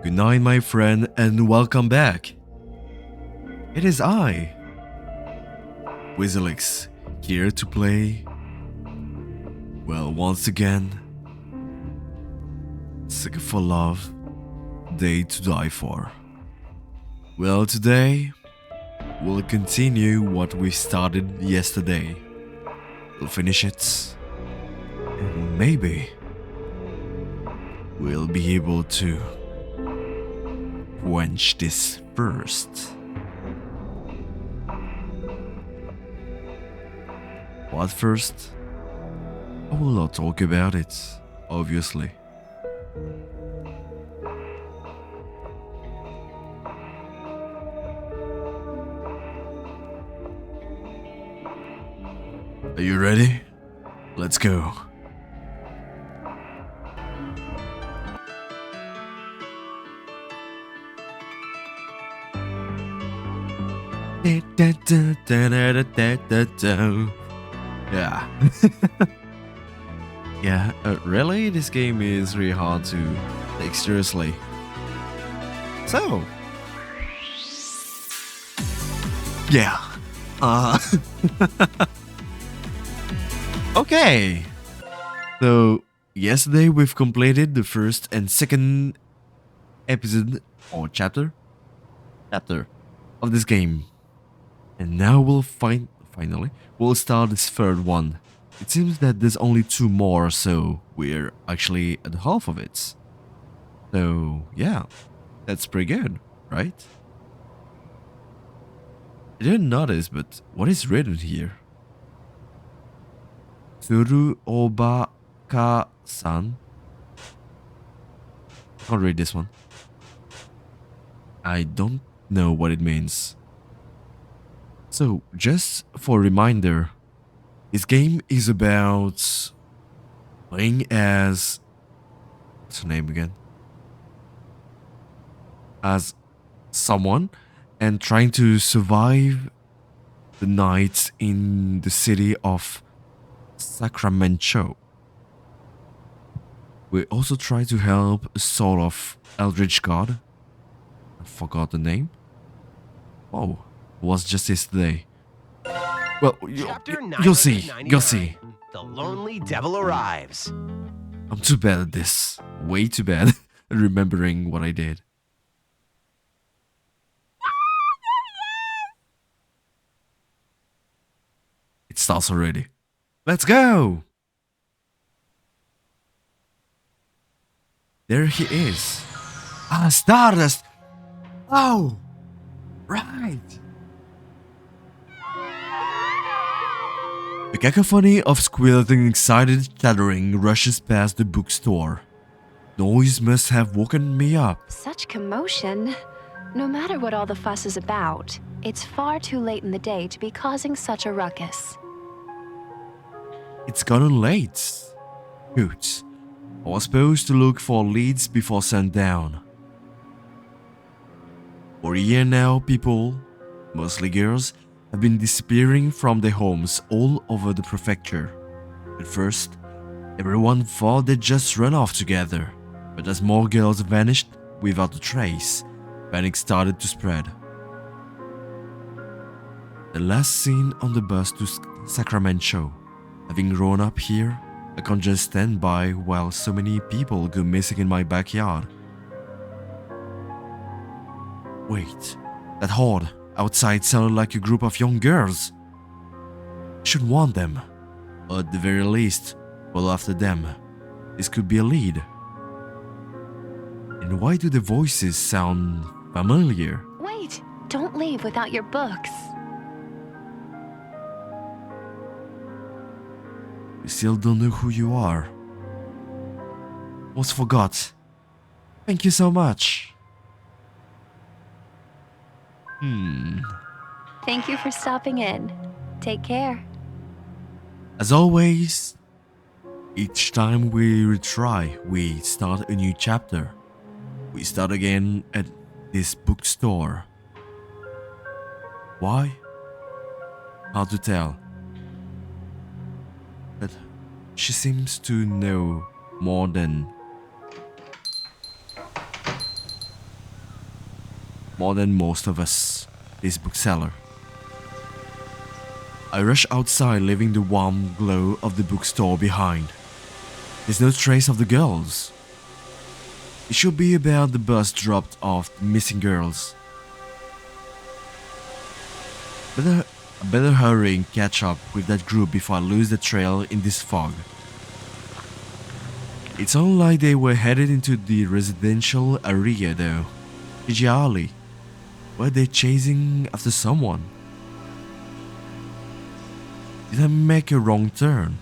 Good night, my friend, and welcome back. It is I, Wizalix, here to play. Well, once again, Sick for Love, Day to Die For. Well, today, we'll continue what we started yesterday. We'll finish it, and maybe we'll be able to quench this first. But first, I will not talk about it, obviously. Are you ready? Let's go. Yeah. Yeah, really? This game is really hard to take seriously. So. Yeah. Okay. So, yesterday we've completed the first and second episode or chapter of this game. And now we'll finally start this third one. It seems that there's only 2 more, so we're actually at half of it. So yeah, that's pretty good, right? I didn't notice, but what is written here? Suru Obaka-san. I can't read this one. I don't know what it means. So, just for a reminder, this game is about playing as... what's her name again? As someone and trying to survive the night in the city of Sacramento. We also try to help a sort of eldritch god. I forgot the name. Oh, it was just yesterday. Well, you'll see. You'll see. The lonely devil arrives. I'm too bad at this. Way too bad at remembering what I did. It starts already. Let's go! There he is. Ah, Stardust! Oh! Right! A cacophony of squealing, excited chattering rushes past the bookstore. Noise must have woken me up. Such commotion. No matter what all the fuss is about, it's far too late in the day to be causing such a ruckus. It's gotten late. Good. I was supposed to look for leads before sundown. For a year now, people, mostly girls, have been disappearing from their homes all over the prefecture. At first, everyone thought they'd just run off together, but as more girls vanished without a trace, panic started to spread. The last seen on the bus to Sacramento. Having grown up here, I can't just stand by while so many people go missing in my backyard. Wait, that horde outside sounded like a group of young girls. I should warn them, or at the very least, follow after them. This could be a lead. And why do the voices sound familiar? Wait, don't leave without your books. We still don't know who you are. Almost forgot. Thank you so much. Thank you for stopping in. Take care. As always, each time we retry, we start a new chapter. We start again at this bookstore. Why? Hard to tell. But she seems to know more than more than most of us, this bookseller. I rush outside, leaving the warm glow of the bookstore behind. There's no trace of the girls. It should be about the bus dropped off the missing girls. I better hurry and catch up with that group before I lose the trail in this fog. It sounded like they were headed into the residential area though. G.O.A.T. Were they chasing after someone? Did I make a wrong turn?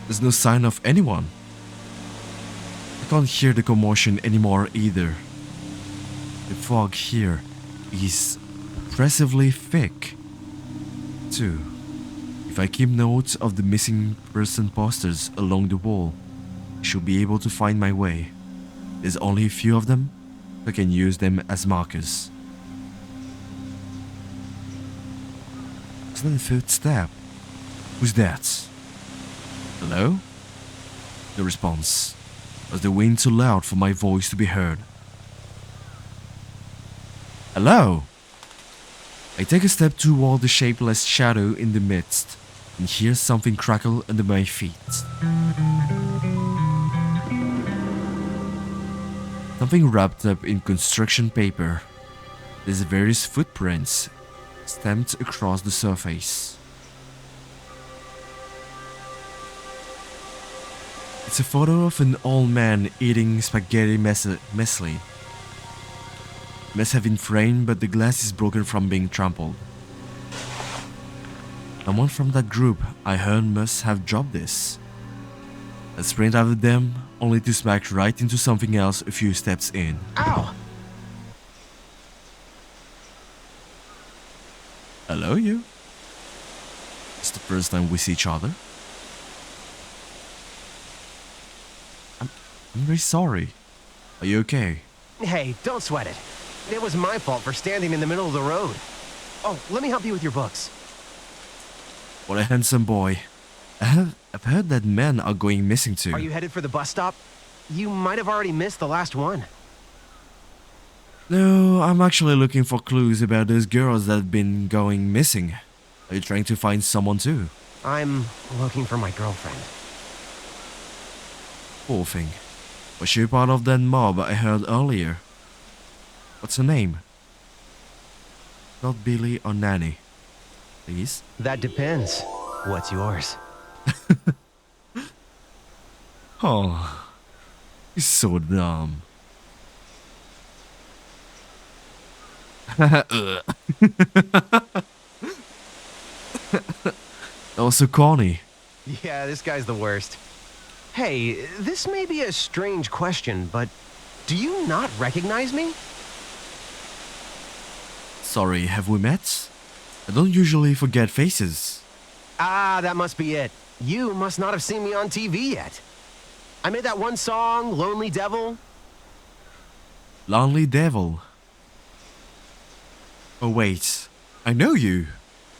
There's no sign of anyone. I can't hear the commotion anymore either. The fog here is oppressively thick, too. If I keep notes of the missing person posters along the wall, I should be able to find my way. There's only a few of them, so I can use them as markers. Is that a footstep? Who's that? Hello? No response. Was the wind too loud for my voice to be heard? Hello? I take a step toward the shapeless shadow in the midst and hear something crackle under my feet. Something wrapped up in construction paper. There's various footprints stamped across the surface. It's a photo of an old man eating spaghetti mesli. Must have been framed, but the glass is broken from being trampled. Someone from that group I heard must have dropped this. I sprint after them, only to smack right into something else a few steps in. Ow! Hello, you? It's the first time we see each other. I'm very sorry. Are you okay? Hey, don't sweat it. It was my fault for standing in the middle of the road. Oh, let me help you with your books. What a handsome boy. I've heard that men are going missing too. Are you headed for the bus stop? You might have already missed the last one. No, I'm actually looking for clues about those girls that have been going missing. Are you trying to find someone too? I'm looking for my girlfriend. Poor thing. Was she part of that mob I heard earlier? What's her name? Not Billy or Nanny. Please? That depends. What's yours? Oh, he's so dumb. That was so corny. Yeah, this guy's the worst. Hey, this may be a strange question, but do you not recognize me? Sorry, have we met? I don't usually forget faces. Ah, that must be it. You must not have seen me on TV yet. I made that one song, Lonely Devil. Lonely Devil. Oh wait, I know you.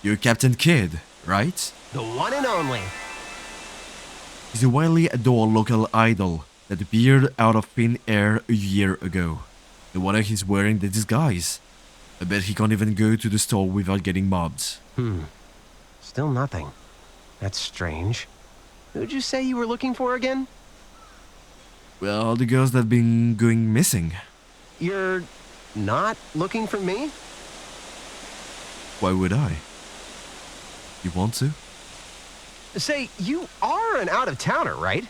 You're Captain Kidd, right? The one and only. He's a widely adored local idol that appeared out of thin air a year ago. No wonder he's wearing the disguise. I bet he can't even go to the store without getting mobbed. Still nothing. That's strange. Who'd you say you were looking for again? Well, the girls that have been going missing. You're not looking for me? Why would I? You want to? Say, you are an out-of-towner, right?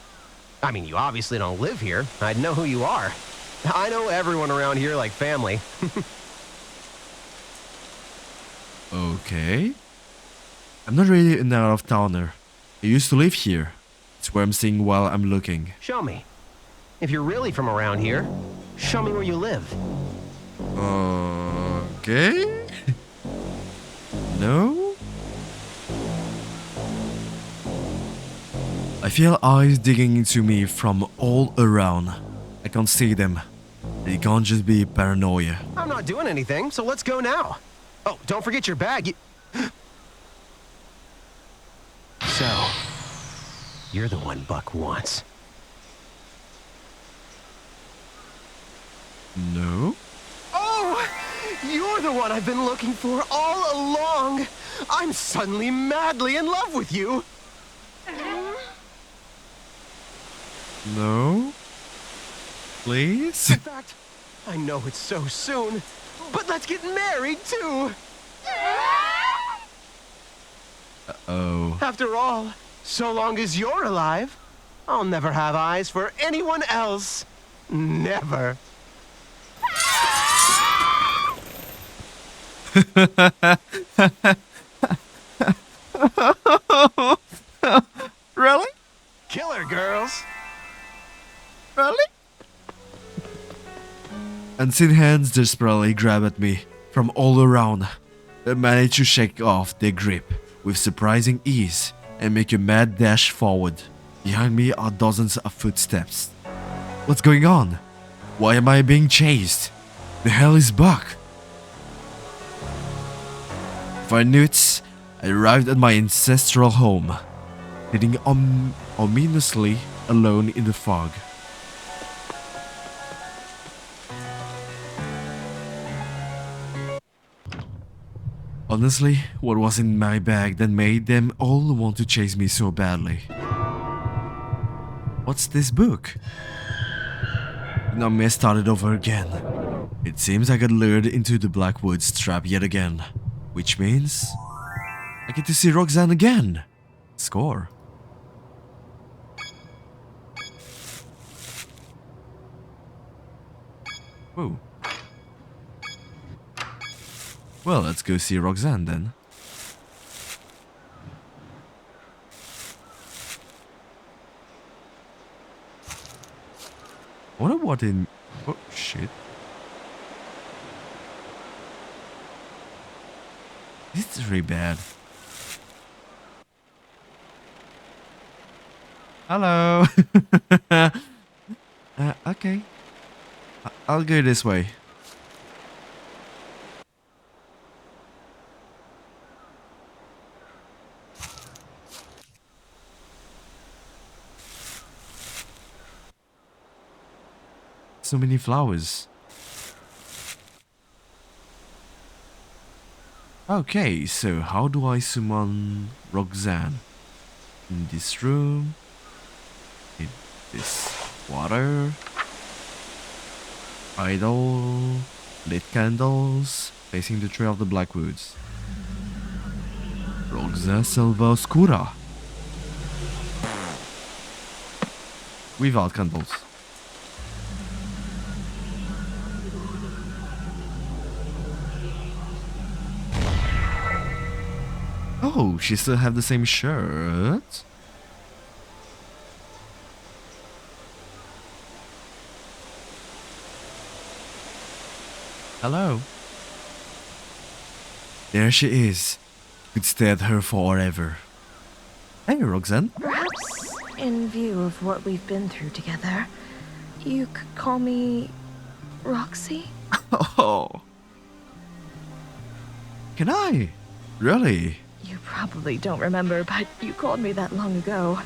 I mean, you obviously don't live here. I'd know who you are. I know everyone around here like family. Okay. I'm not really an out-of-towner. I used to live here. It's where I'm staying while I'm looking. Show me. If you're really from around here, show me where you live. Okay. No? I feel eyes digging into me from all around. I can't see them. It can't just be paranoia. I'm not doing anything, so let's go now. Oh, don't forget your bag. So, you're the one Buck wants. No? Oh, the one I've been looking for all along. I'm suddenly madly in love with you. No? Please? In fact, I know it's so soon, but let's get married too. Oh. After all, so long as you're alive, I'll never have eyes for anyone else. Never. Really? Killer girls. Really? Unseen hands desperately grab at me from all around. They manage to shake off their grip with surprising ease and make a mad dash forward. Behind me are dozens of footsteps. What's going on? Why am I being chased? The hell is Buck? For minutes, I arrived at my ancestral home, sitting ominously alone in the fog. Honestly, what was in my bag that made them all want to chase me so badly? What's this book? Now me started over again. It seems I got lured into the Blackwoods trap yet again, which means I get to see Roxanne again. Score. Whoa. Well, let's go see Roxanne then. I wonder what in... Oh, shit. This is really bad. Hello. Okay. I'll go this way. So many flowers. Okay, so how do I summon Roxanne? In this room. In this water. Idol. Lit candles. Facing the trail of the Blackwoods. Roxanne Selva Oscura. Without candles. Oh, she still have the same shirt. Hello. There she is. Could stare at her forever. Hey, Roxanne. Perhaps, in view of what we've been through together, you could call me Roxy? Oh. Can I? Really? You probably don't remember, but you called me that long ago,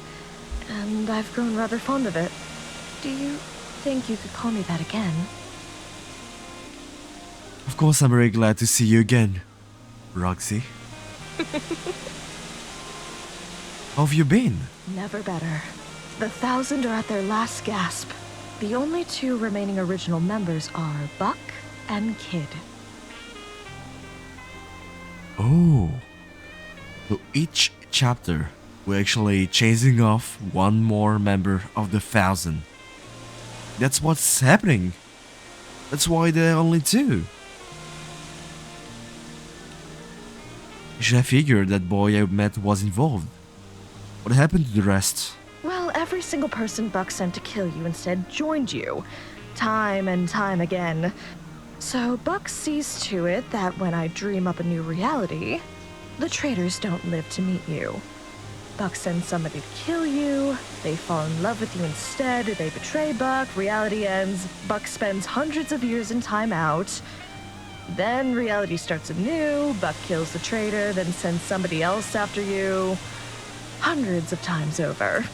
and I've grown rather fond of it. Do you think you could call me that again? Of course, I'm very glad to see you again, Roxy. How have you been? Never better. The 1,000 are at their last gasp. The only two remaining original members are Buck and Kid. Oh. So each chapter, we're actually chasing off one more member of the 1,000. That's what's happening. That's why there are only two. You should have figured that boy I met was involved. What happened to the rest? Well, every single person Buck sent to kill you instead joined you, time and time again. So Buck sees to it that when I dream up a new reality, the traitors don't live to meet you. Buck sends somebody to kill you, they fall in love with you instead, they betray Buck, reality ends, Buck spends hundreds of years in time out. Then reality starts anew, Buck kills the traitor, then sends somebody else after you. Hundreds of times over.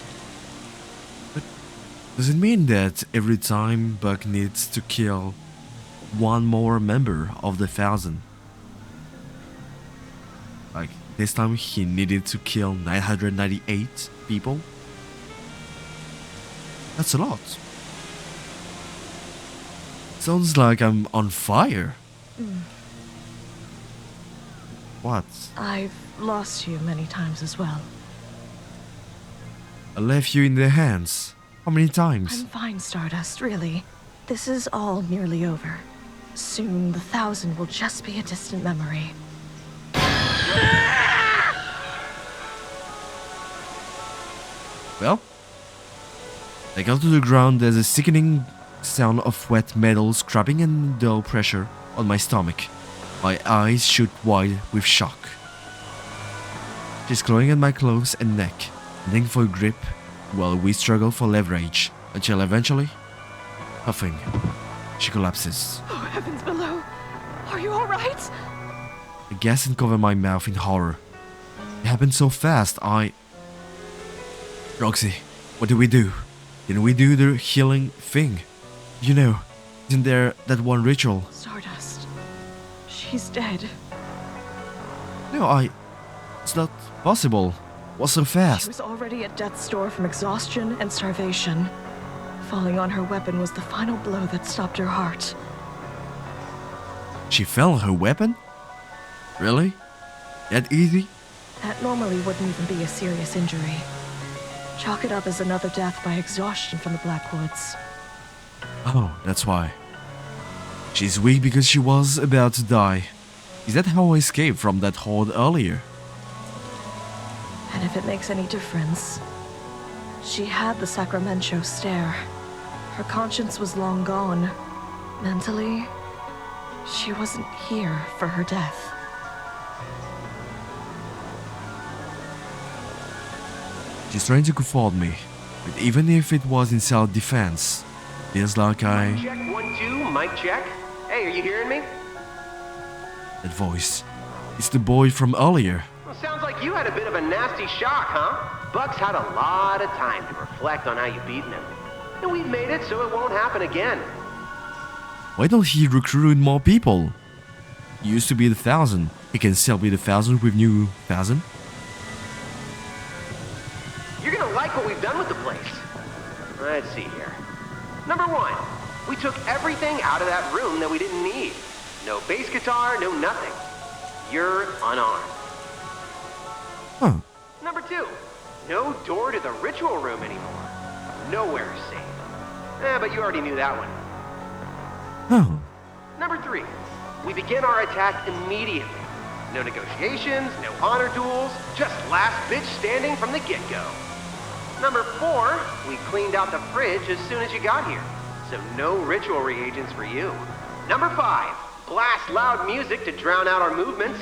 Does it mean that every time Buck needs to kill one more member of the 1,000, Like, this time he needed to kill 998 people? That's a lot. Sounds like I'm on fire. What? I've lost you many times as well. I left you in their hands. How many times? I'm fine, Stardust, really. This is all nearly over. Soon, the 1,000 will just be a distant memory. Well, I got to the ground. There's a sickening sound of wet metal scraping and dull pressure on my stomach. My eyes shoot wide with shock. She's clawing at my clothes and neck, hunting for grip while we struggle for leverage, until eventually, puffing, she collapses. Oh, heavens below! Are you alright? I gasp and cover my mouth in horror. It happened so fast. Roxy, what do we do? Didn't we do the healing thing? You know, isn't there that one ritual? Stardust. She's dead. No, it's not possible. What's so She fast? was already at death's door from exhaustion and starvation. Falling on her weapon was the final blow that stopped her heart. She fell on her weapon? Really? That easy? That normally wouldn't even be a serious injury. Chalk it up as another death by exhaustion from the Blackwoods. Oh, that's why. She's weak because she was about to die. Is that how I escaped from that horde earlier? And if it makes any difference, she had the Sacramento stare. Her conscience was long gone. Mentally, she wasn't here for her death. She's trying to comfort me, but even if it was in self-defense, feels like Check 1, 2, mic check. Hey, are you hearing me? That voice. It's the boy from earlier. Well, sounds like you had a bit of a nasty shock, huh? Buck's had a lot of time to reflect on how you've beaten him. And we've made it so it won't happen again. Why don't he recruit more people? He used to be the 1,000. He can still be the 1,000 with new 1,000. You're gonna like what we've done with the place. Let's see here. Number 1, we took everything out of that room that we didn't need. No bass guitar, no nothing. You're unarmed. Huh. Number 2, no door to the ritual room anymore. Nowhere safe. But you already knew that one. Oh. Number 3, we begin our attack immediately. No negotiations, no honor duels, just last bitch standing from the get-go. Number 4, we cleaned out the fridge as soon as you got here, so no ritual reagents for you. Number 5, blast loud music to drown out our movements.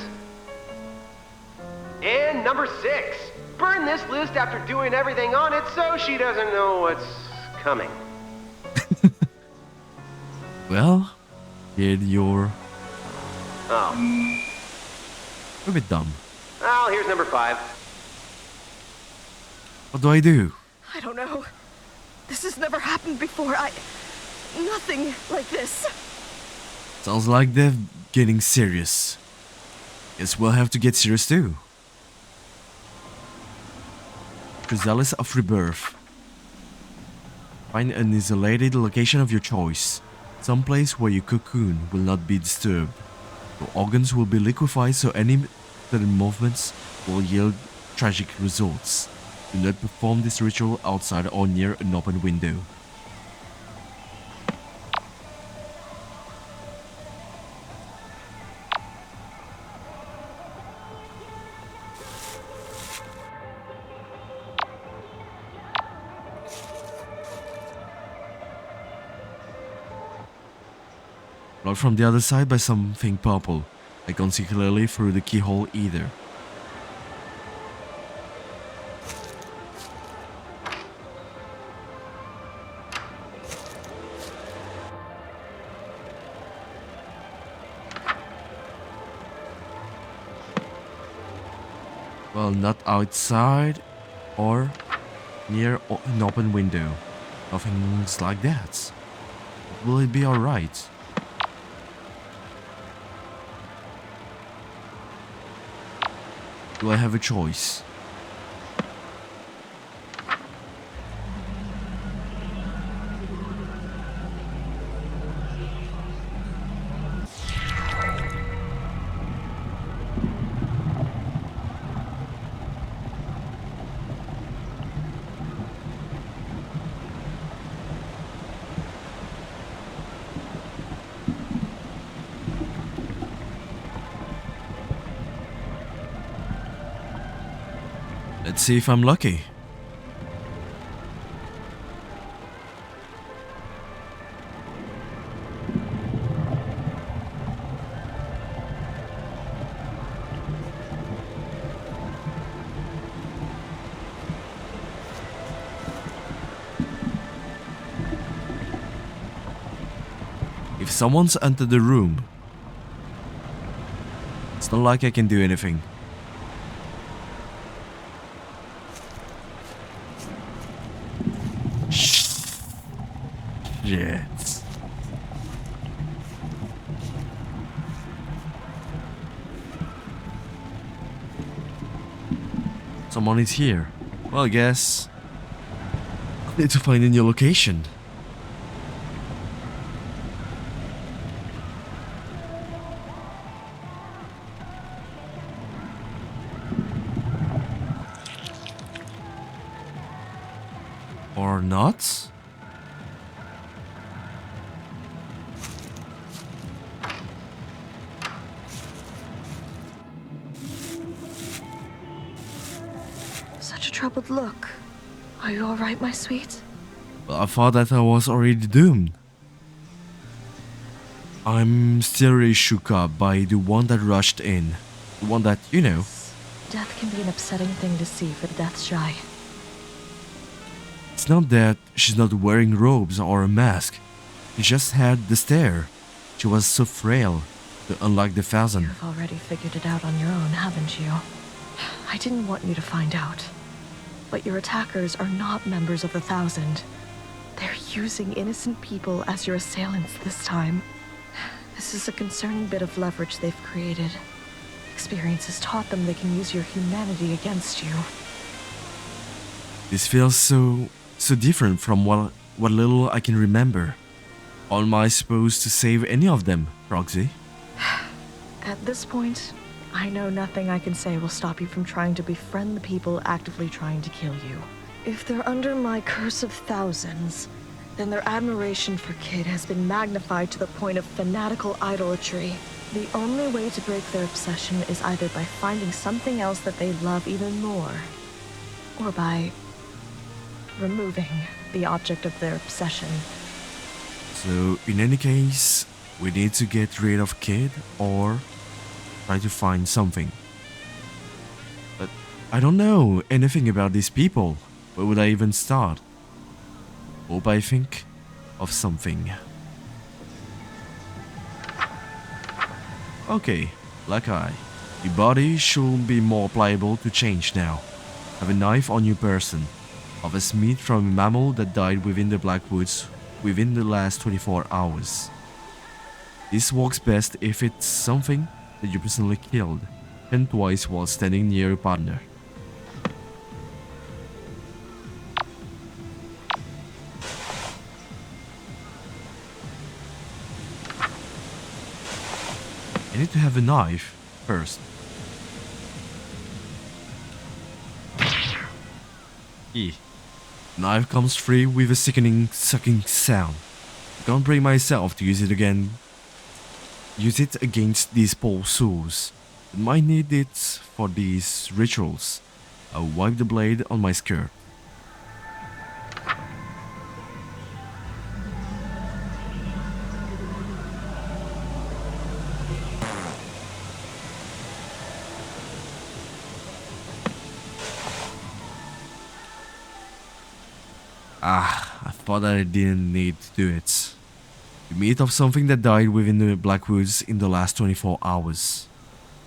And number 6, burn this list after doing everything on it so she doesn't know what's coming. Well, did your... Oh. A bit dumb. Well, here's number 5. What do I do? I don't know. This has never happened before. Nothing like this. Sounds like they're getting serious. Guess we'll have to get serious too. Chrysalis of Rebirth. Find an isolated location of your choice. Someplace where your cocoon will not be disturbed. Your organs will be liquefied so any sudden movements will yield tragic results. Do not perform this ritual outside or near an open window. Blocked from the other side by something purple. I can't see clearly through the keyhole either. Well, not outside or near an open window. Nothing's like that. Will it be alright? Do I have a choice? Let's see if I'm lucky. If someone's entered the room, it's not like I can do anything. Shit. Someone is here. Well, I guess I need to find a new location. Or not? Such a troubled look. Are you all right, my sweet? Well, I thought that I was already doomed. I'm still really shook up by the one that rushed in. The one that, you know. Death can be an upsetting thing to see for the death shy. It's not that she's not wearing robes or a mask. She just had the stare. She was so frail, unlike the thousand. You've already figured it out on your own, haven't you? I didn't want you to find out. But your attackers are not members of the Thousand. They're using innocent people as your assailants this time. This is a concerning bit of leverage they've created. Experience has taught them they can use your humanity against you. This feels so different from what little I can remember. How am I supposed to save any of them, Roxy? At this point, I know nothing I can say will stop you from trying to befriend the people actively trying to kill you. If they're under my curse of thousands, then their admiration for Kid has been magnified to the point of fanatical idolatry. The only way to break their obsession is either by finding something else that they love even more, or by removing the object of their obsession. So, in any case, we need to get rid of Kid or try to find something. But I don't know anything about these people. Where would I even start? Hope I think of something. Okay, black eye. Your body should be more pliable to change now. Have a knife on your person. Harvest meat from a mammal that died within the Black Woods within the last 24 hours. This works best if it's something that you personally killed, and twice while standing near your partner. I need to have a knife first. Knife comes free with a sickening sucking sound. I can't bring myself to use it again. Use it against these poor souls. I might need it for these rituals. I'll wipe the blade on my skirt. I thought that I didn't need to do it. The meat of something that died within the Black Woods in the last 24 hours.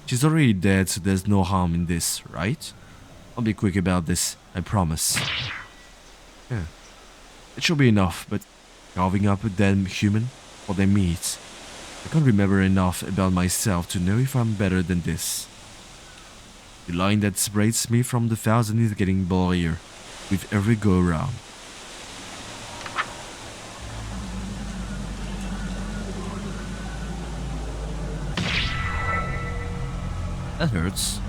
She's already dead, so there's no harm in this, right? I'll be quick about this, I promise. Yeah. It should be enough, but carving up a dead human for their meat. I can't remember enough about myself to know if I'm better than this. The line that separates me from the thousand is getting blurrier with every go around. That hurts.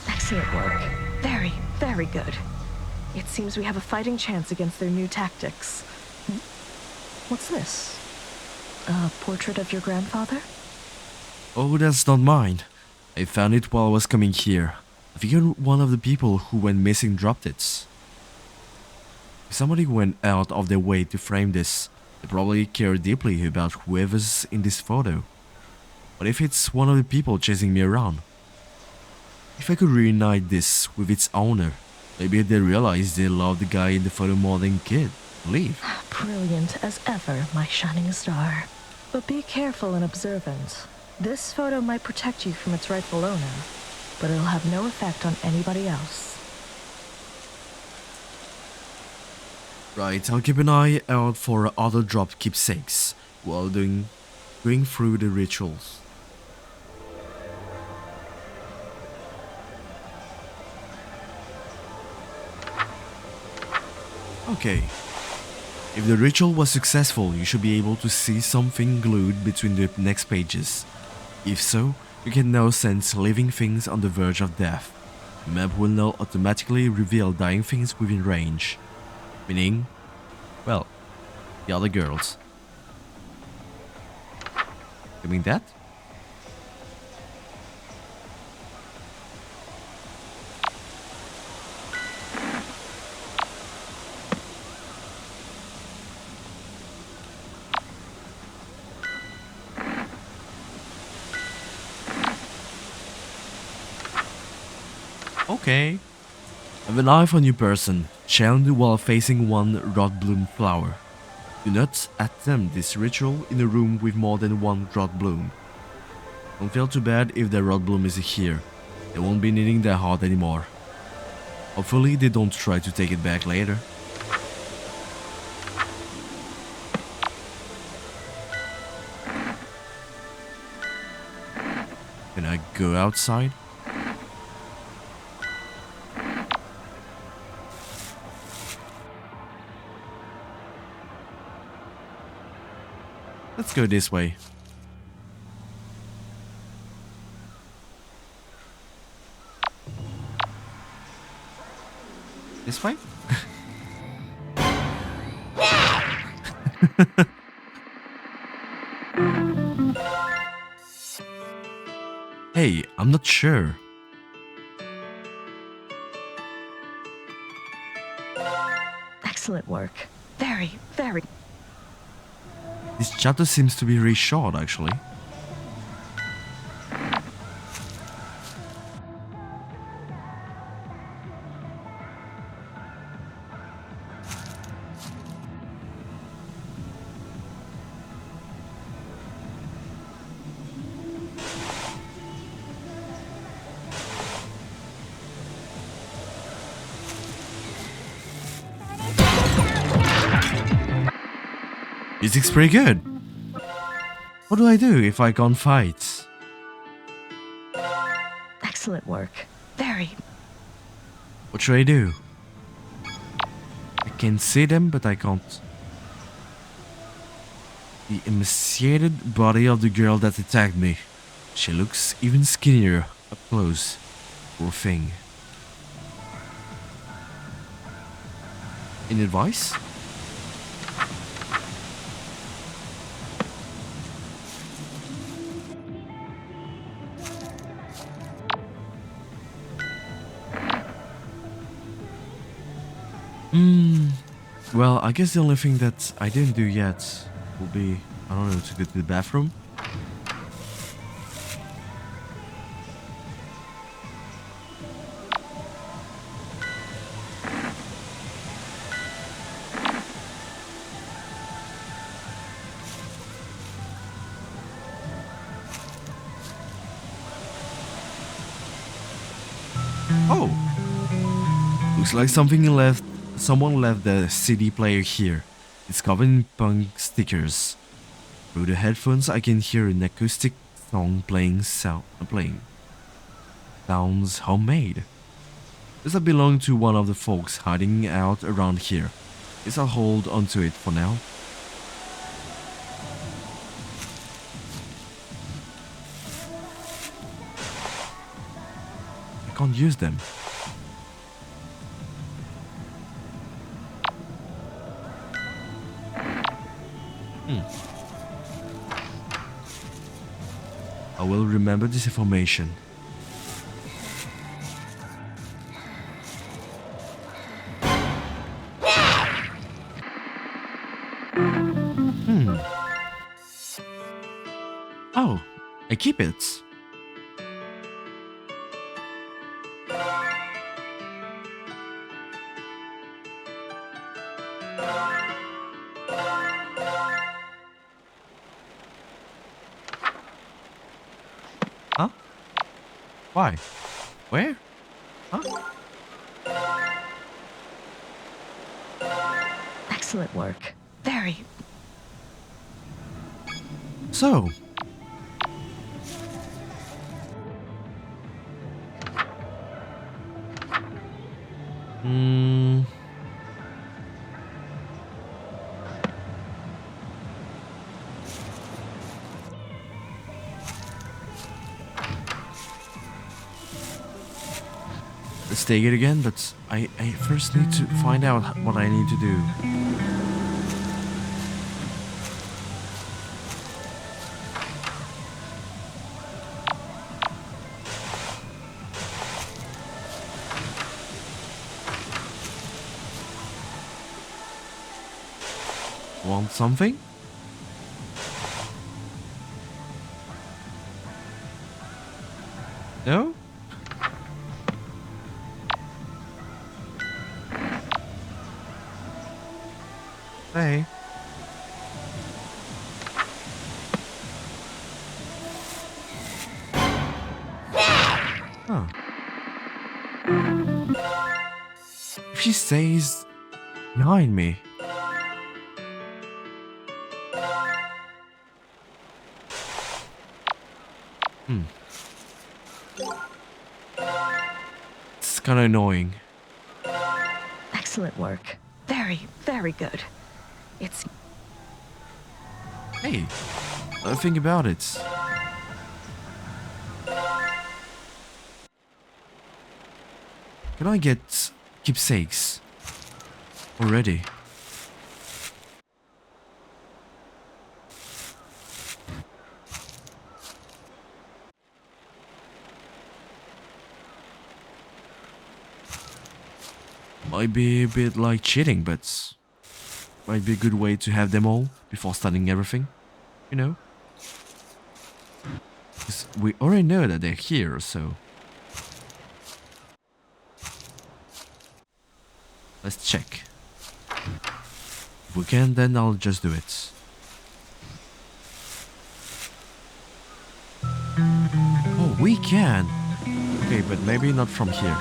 Excellent work. Very, very good. It seems we have a fighting chance against their new tactics. What's this? A portrait of your grandfather? Oh, that's not mine. I found it while I was coming here. I figured one of the people who went missing dropped it. If somebody went out of their way to frame this, they probably care deeply about whoever's in this photo. What if it's one of the people chasing me around? If I could reunite this with its owner, maybe they realize they love the guy in the photo more than kid. Leave. Brilliant as ever, my shining star. But be careful and observant. This photo might protect you from its rightful owner, but it'll have no effect on anybody else. Right, I'll keep an eye out for other dropped keepsakes while going through the rituals. Okay. If the ritual was successful, you should be able to see something glued between the next pages. If so, you can now sense living things on the verge of death. The map will now automatically reveal dying things within range. Meaning, well, the other girls. You mean that? Okay. Have an eye for a new person, chant while facing one rot bloom flower. Do not attempt this ritual in a room with more than one rot bloom. Don't feel too bad if the rot bloom is here. They won't be needing their heart anymore. Hopefully they don't try to take it back later. Can I go outside? Let's go this way. This way? Hey, I'm not sure. Excellent work. Very, very. This chapter seems to be really short, actually. Music's pretty good. What do I do if I can't fight? Excellent work. Very. What should I do? I can see them, but I can't. The emaciated body of the girl that attacked me. She looks even skinnier up close. Poor thing. Any advice? Well, I guess the only thing that I didn't do yet will be, I don't know, to go to the bathroom. Oh! Looks like someone left the CD player here. It's covered in punk stickers. Through the headphones I can hear an acoustic song playing. Sounds homemade. Does that belong to one of the folks hiding out around here? Guess I'll hold onto it for now. I can't use them. I will remember this information. Oh, I keep it. Huh? Why? Where? Huh? Excellent work. Very. So. Let's take it again, but I first need to find out what I need to do. Want something? No? Hey. Huh. If she stays behind me. It's kind of annoying. Excellent work. Very, very good. It's. Hey, think about it. Can I get keepsakes already? Might be a bit like cheating, but might be a good way to have them all before starting everything, you know? 'Cause we already know that they're here, so... Let's check. If we can, then I'll just do it. Oh, we can! Okay, but maybe not from here.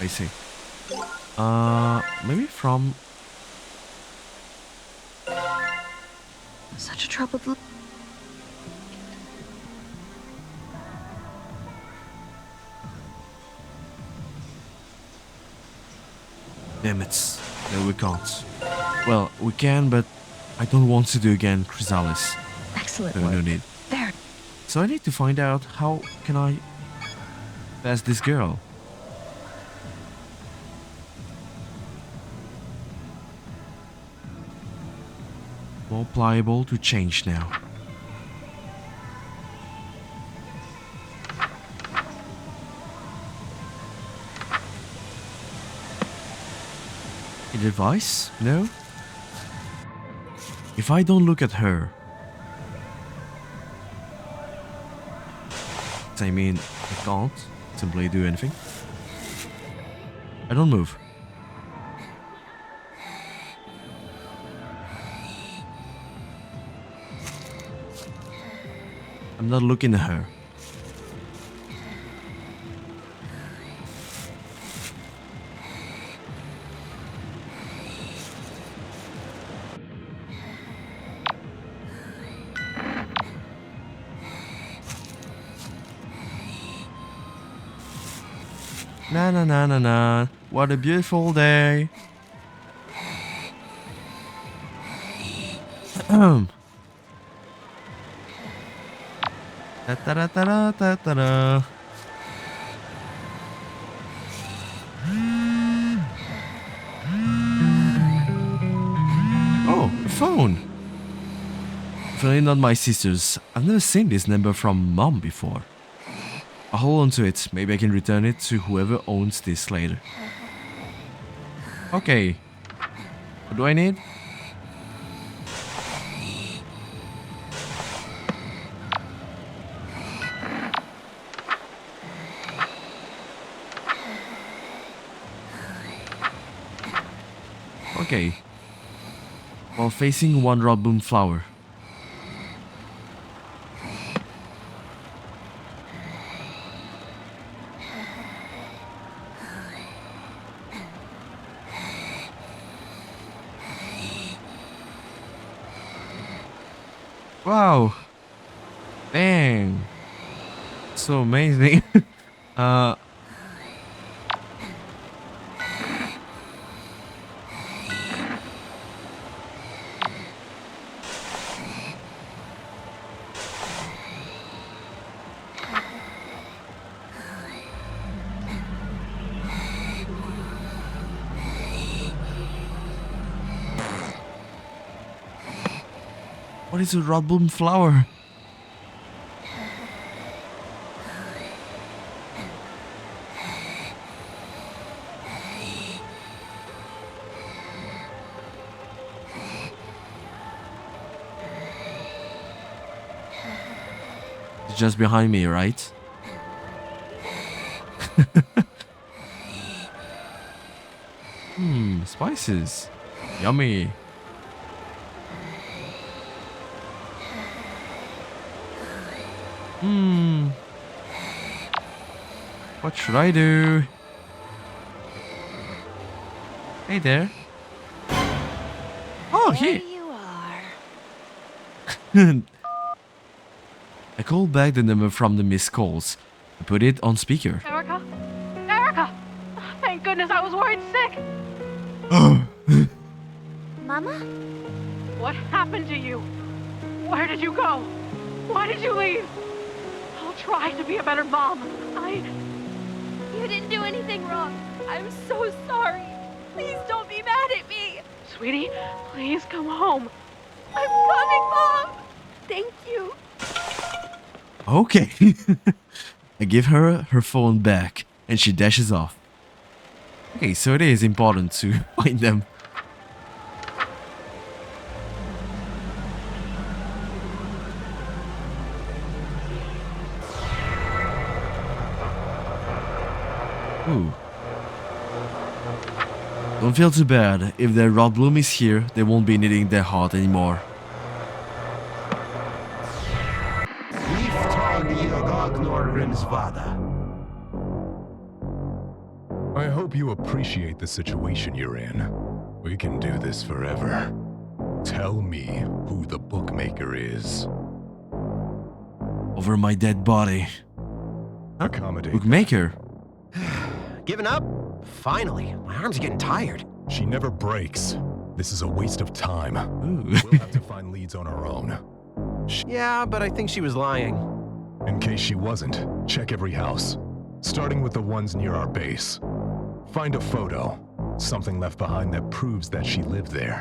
I see. Maybe from... Such a troubled look. Damn it. No, we can't. Well, we can, but I don't want to do again, Chrysalis. Excellent No, work. no need. Very. So I need to find out how can I pass this girl. More pliable to change now. Any advice? No? If I don't look at her... I mean, I can't simply do anything. I don't move. I'm not looking at her. Na na na na na. What a beautiful day. Ta ta ta ta ta ta ta. Oh, a phone. Definitely not my sister's. I've never seen this number from mom before. I'll hold on to it. Maybe I can return it to whoever owns this later. Okay. What do I need? Okay. While facing one rod bloom flower. Wow. Dang. So amazing. uh What is a rod bloom flower? It's just behind me, right? Spices. Yummy. What should I do? Hey there. Oh, There here. you are. I called back the number from the missed calls. I put it on speaker. Erica? Erica! Thank goodness, I was worried sick. Mama? What happened to you? Where did you go? Why did you leave? I'll try to be a better mom. You didn't do anything wrong. I'm so sorry. Please don't be mad at me. Sweetie, please come home. I'm coming, Mom. Thank you. Okay. I give her her phone back and she dashes off. Okay, so it is important to find them. Ooh. Don't feel too bad. If their rod bloom is here, they won't be needing their heart anymore. I hope you appreciate the situation you're in. We can do this forever. Tell me who the bookmaker is. Over my dead body. Accommodate. Bookmaker. Giving up? Finally. My arms are getting tired. She never breaks. This is a waste of time. Ooh. We'll have to find leads on our own. Yeah, but I think she was lying. In case she wasn't, check every house, starting with the ones near our base. Find a photo, something left behind that proves that she lived there.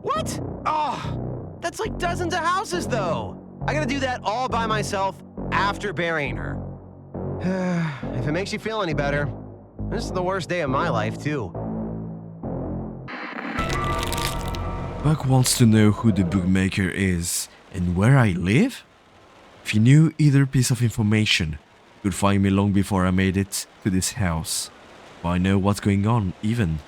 What? Oh, that's like dozens of houses, though. I gotta do that all by myself after burying her. If it makes you feel any better, this is the worst day of my life, too. Buck wants to know who the bookmaker is and where I live? If he knew either piece of information, he could find me long before I made it to this house. But I know what's going on, even.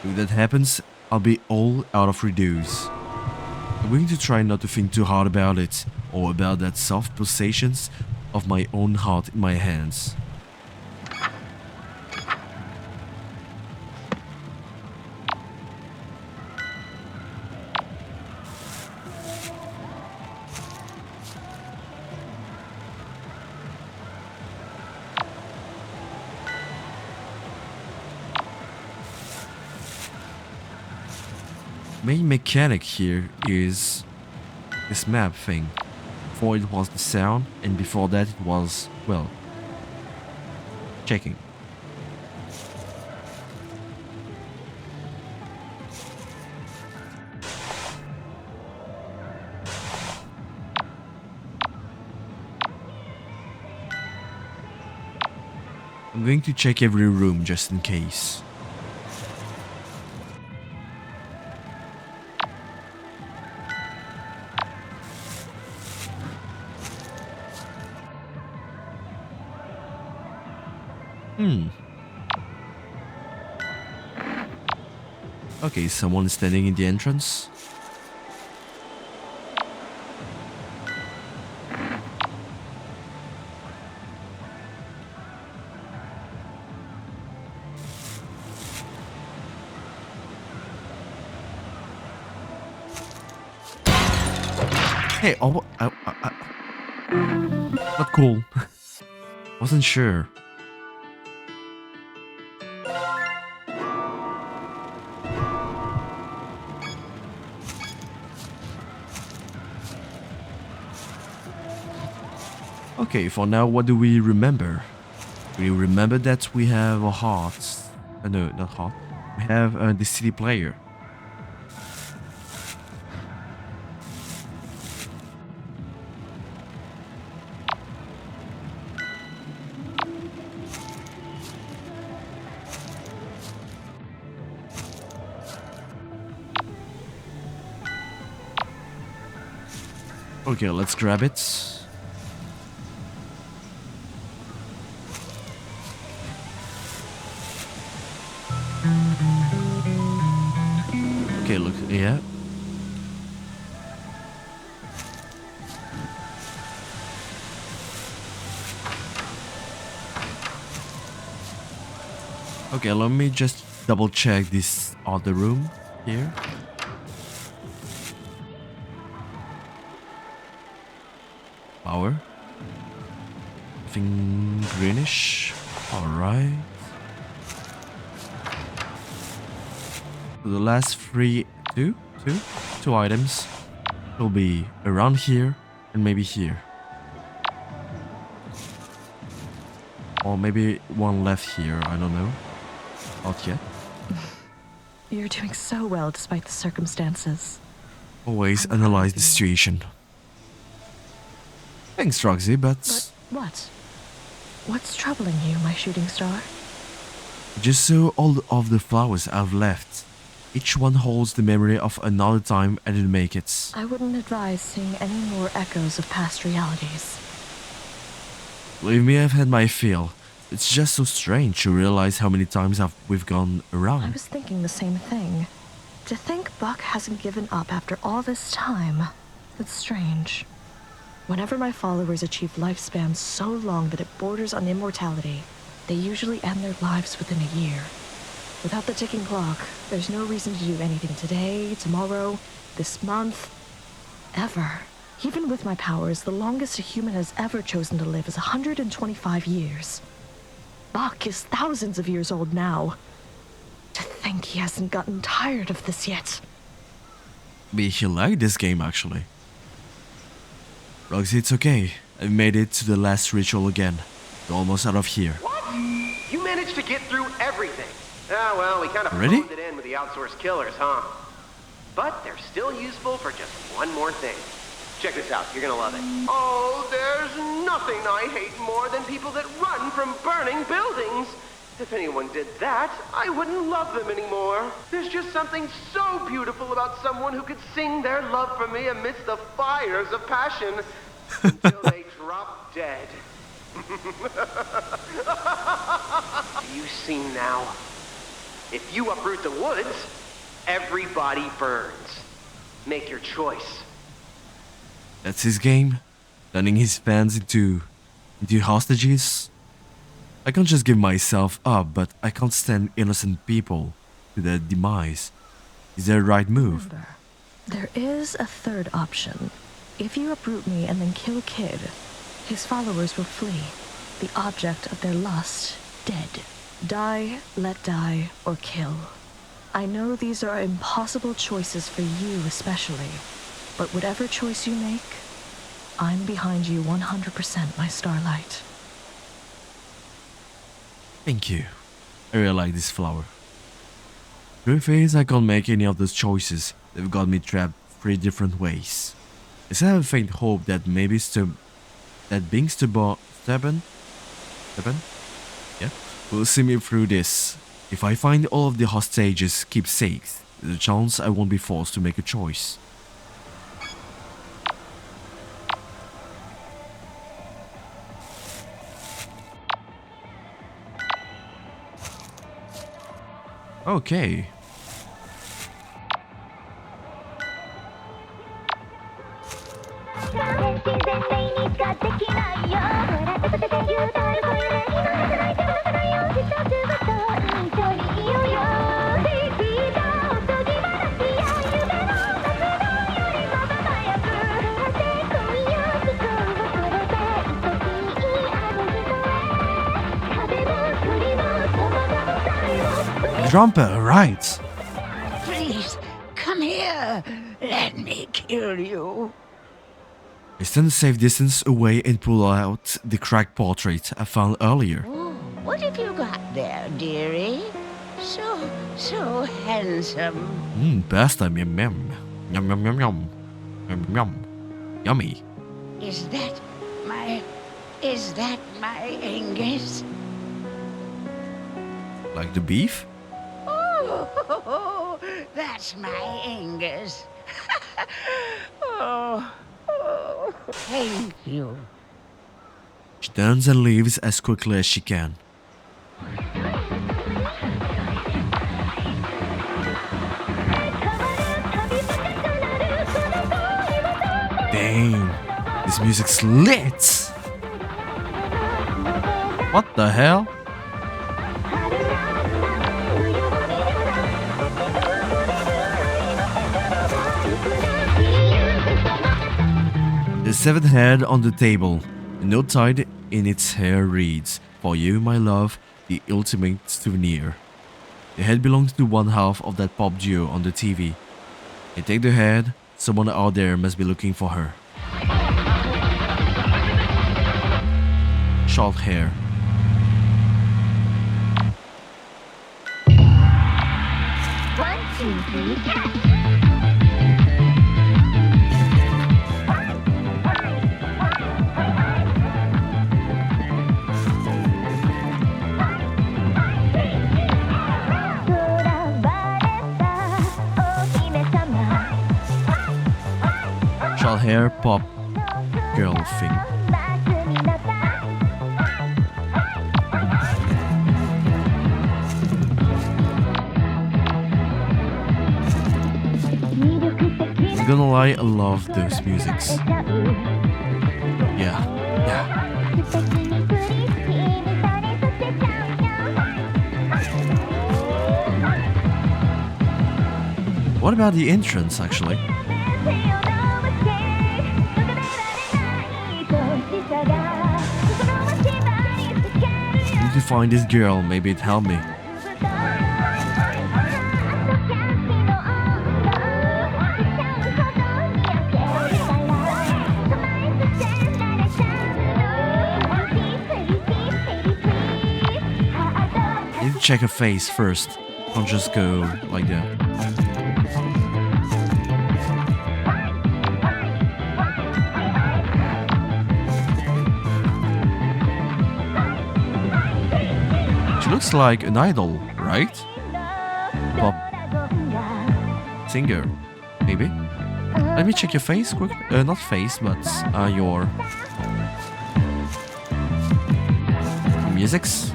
If that happens, I'll be all out of reduce. I'm going to try not to think too hard about it, or about that soft pulsations of my own heart in my hands. main mechanic here is this map thing. Before it was the sound, and before that it was, well, checking. I'm going to check every room just in case. Okay, someone is standing in the entrance. Hey, oh, not cool. Wasn't sure. Okay, for now, what do we remember? We remember that we have a heart. No, not heart. We have the CD player. Okay, let's grab it. Okay, look, yeah. Okay, let me just double check this other room here. Power. Something greenish. Alright. So the last two items will be around here and maybe here. Or maybe one left here, I don't know. Not yet. You're doing so well despite the circumstances. Always analyze the situation. Thanks, Roxy, But what? What's troubling you, my shooting star? just saw all of the flowers I've left. Each one holds the memory of another time I didn't make it. I wouldn't advise seeing any more echoes of past realities. Believe me, I've had my fill. It's just so strange to realize how many times we've gone I around. was thinking the same thing. To think Buck hasn't given up after all this time, it's strange. Whenever my followers achieve lifespans so long that it borders on immortality, they usually end their lives within a year. Without the ticking clock, there's no reason to do anything today, tomorrow, this month, ever. Even with my powers, the longest a human has ever chosen to live is 125 years. Buck is thousands of years old now. To think he hasn't gotten tired of this yet. He liked this game actually. Roxy, it's okay. I've made it to the last ritual again. We're almost out of here. What? You managed to get through everything. Ah, well, we kind of Already? phoned it in with the outsourced killers, huh? But they're still useful for just one more thing. Check this out, you're gonna love it. Oh, there's nothing I hate more than people that run from burning buildings. If anyone did that, I wouldn't love them anymore. There's just something so beautiful about someone who could sing their love for me amidst the fires of passion until they drop dead. Do you see now? If you uproot the woods, everybody burns. Make your choice. That's his game. Turning his fans into hostages. I can't just give myself up, but I can't stand innocent people to their demise. Is that the right move? Remember, there is a third option. If you uproot me and then kill Kid, his followers will flee. The object of their lust, dead. Die, let die, or kill. I know these are impossible choices for you especially, but whatever choice you make, I'm behind you 100%, my starlight. Thank you. I really like this flower. Truth is, I can't make any of those choices. They've got me trapped 3 different ways. I still have a faint hope that maybe being stubborn, yeah, will see me through this. If I find all of the hostages keepsakes, there's a chance I won't be forced to make a choice. Okay. Jumper, right. Please, come here. Let me kill you. I stand a safe distance away and pull out the cracked portrait I found earlier. Oh, what have you got there, dearie? So handsome. Pasta, yum yum. Yum yum yum yum. Yum yum. Yummy. Is that my Angus? Like the beef? Oh, that's my Angus. oh, thank you. She turns and leaves as quickly as she can. Dang, this music's lit! What the hell? The 7th head on the table. A note tied in its hair reads, "For you, my love, the ultimate souvenir." The head belongs to one half of that pop duo on the TV. They take the head. Someone out there must be looking for her. Short hair. Short hair, pop, girl thing. I'm gonna lie, I love those musics. Yeah. What about the entrance, actually? I need to find this girl, maybe it'd help me. I need to check her face first. Can't just go like that. Looks like an idol, right? Pop singer, maybe? Let me check your face quick. Not face, but your musics.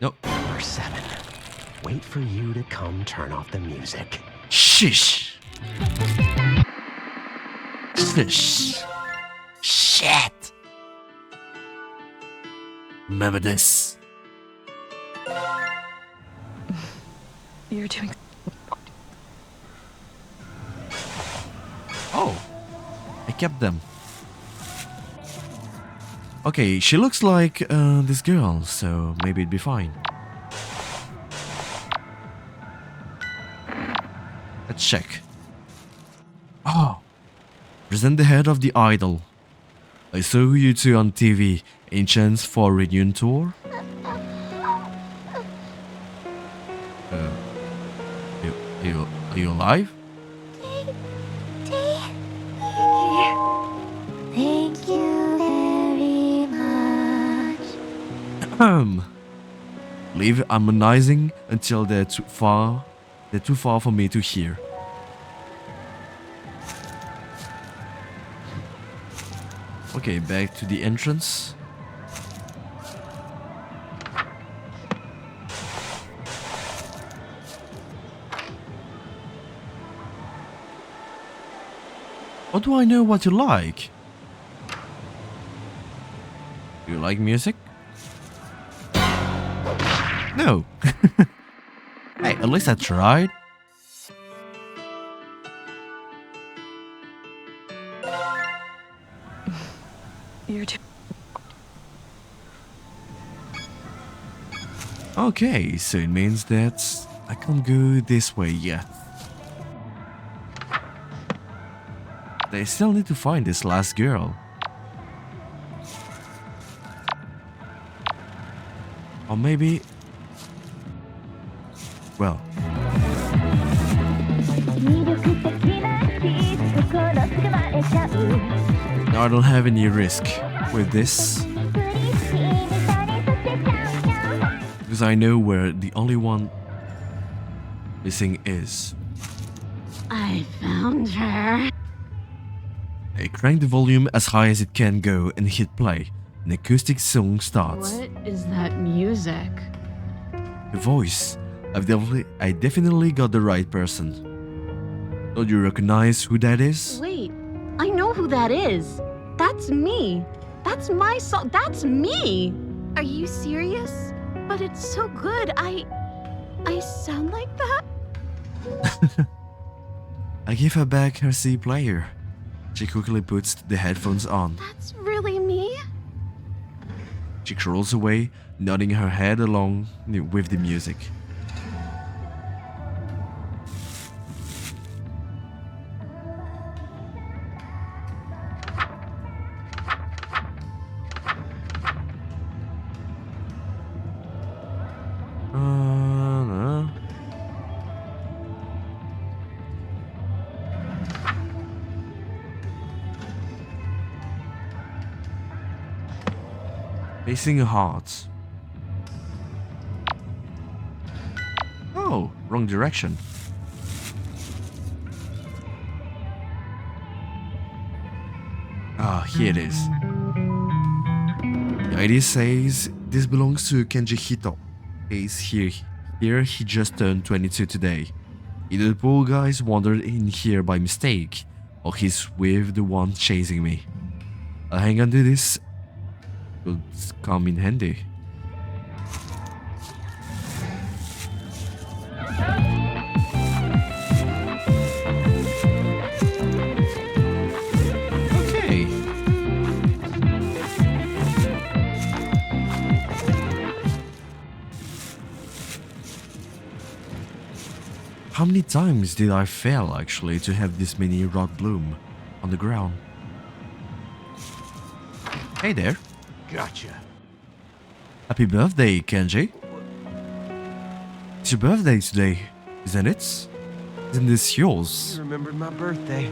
Nope. Number 7. Wait for you to come turn off the music. Shish. Shish. Shit. Remember this. You're doing... Oh. I kept them. Okay, she looks like this girl, so maybe it'd be fine. Let's check. Oh, present the head of the idol. I saw you two on TV. Any chance for a reunion tour? Are you alive? Thank you very much. Leave harmonizing until they're too far for me to hear. Okay, back to the entrance. How do I know what you like? Do you like music? No. Hey, at least I tried. You're too. Okay, so it means that I can't go this way yet. They still need to find this last girl. Or maybe... Well... Now I don't have any risk with this. Because I know where the only one missing is. I found her. I crank the volume as high as it can go and hit play. An acoustic song starts. What is that music? The voice. I definitely got the right person. Don't you recognize who that is? Wait, I know who that is. That's me. That's my song. That's me. Are you serious? But it's so good. I sound like that? I give her back her C player. She quickly puts the headphones on. That's really me? She crawls away, nodding her head along with the music. No. Facing a heart. Oh, wrong direction. Ah, here it is. The ID says this belongs to Kenji Hito. He's here. Here he just turned 22 today. Either the poor guy's wandered in here by mistake, or he's with the one chasing me. I'll hang on to this. Could come in handy. Okay. How many times did I fail actually to have this many rock bloom on the ground? Hey there. Gotcha. Happy birthday, Kenji. It's your birthday today, isn't it? Isn't this yours? You remembered my birthday.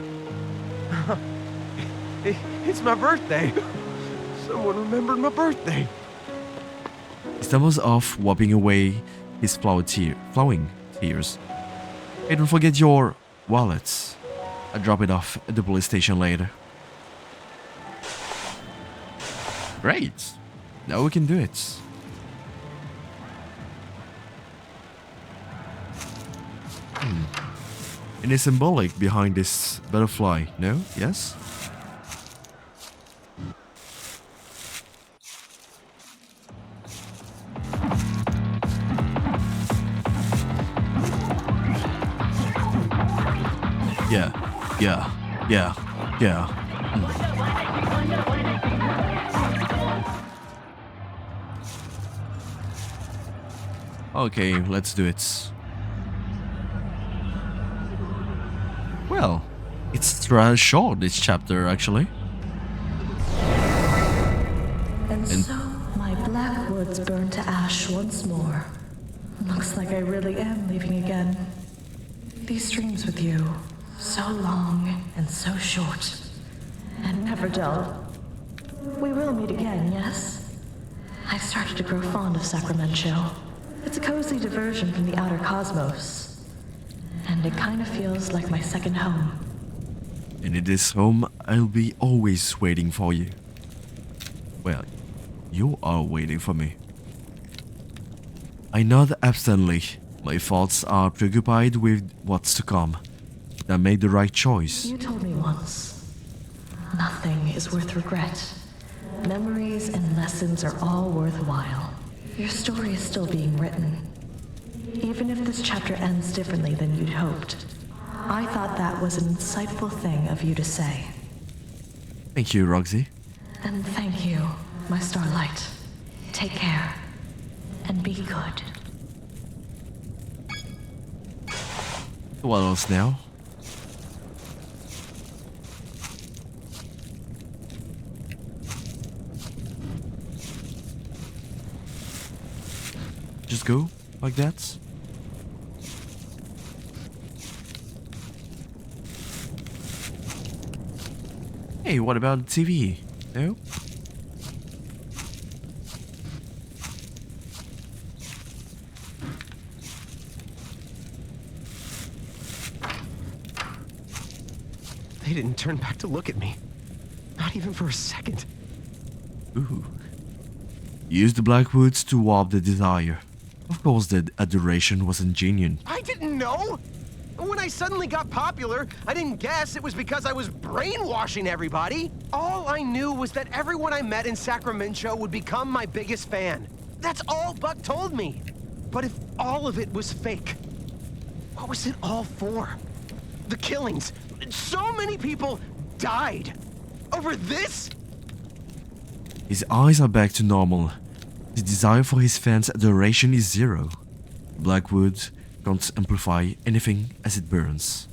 It's my birthday. Someone remembered my birthday. He stumbles off, wiping away his flowing tears. Hey, don't forget your wallet. I'll drop it off at the police station later. Great. Now we can do it. Any symbolic behind this butterfly? No? Yes? Yeah. Okay, let's do it. Well, it's rather short, this chapter, actually. And so my black woods burn to ash once more. Looks like I really am leaving again. These dreams with you, so long and so short, and never dull. We will meet again, yes? I've started to grow fond of Sacramento. It's a cozy diversion from the outer cosmos. And it kind of feels like my second home. And in this home, I'll be always waiting for you. Well, you are waiting for me. I nod absently. My thoughts are preoccupied with what's to come. I made the right choice. You told me once, nothing is worth regret. Memories and lessons are all worthwhile. Your story is still being written. Even if this chapter ends differently than you'd hoped, I thought that was an insightful thing of you to say. Thank you, Roxy. And thank you, my starlight. Take care, and be good. What else now? Just go like that? Hey, what about the TV? No? They didn't turn back to look at me. Not even for a second. Ooh. Use the Blackwoods to warp the desire. Of course, the adoration wasn't genuine. I didn't know! When I suddenly got popular, I didn't guess it was because I was brainwashing everybody. All I knew was that everyone I met in Sacramento would become my biggest fan. That's all Buck told me. But if all of it was fake, what was it all for? The killings. So many people died. Over this? His eyes are back to normal. His desire for his fans' adoration is zero. Blackwood can't amplify anything as it burns.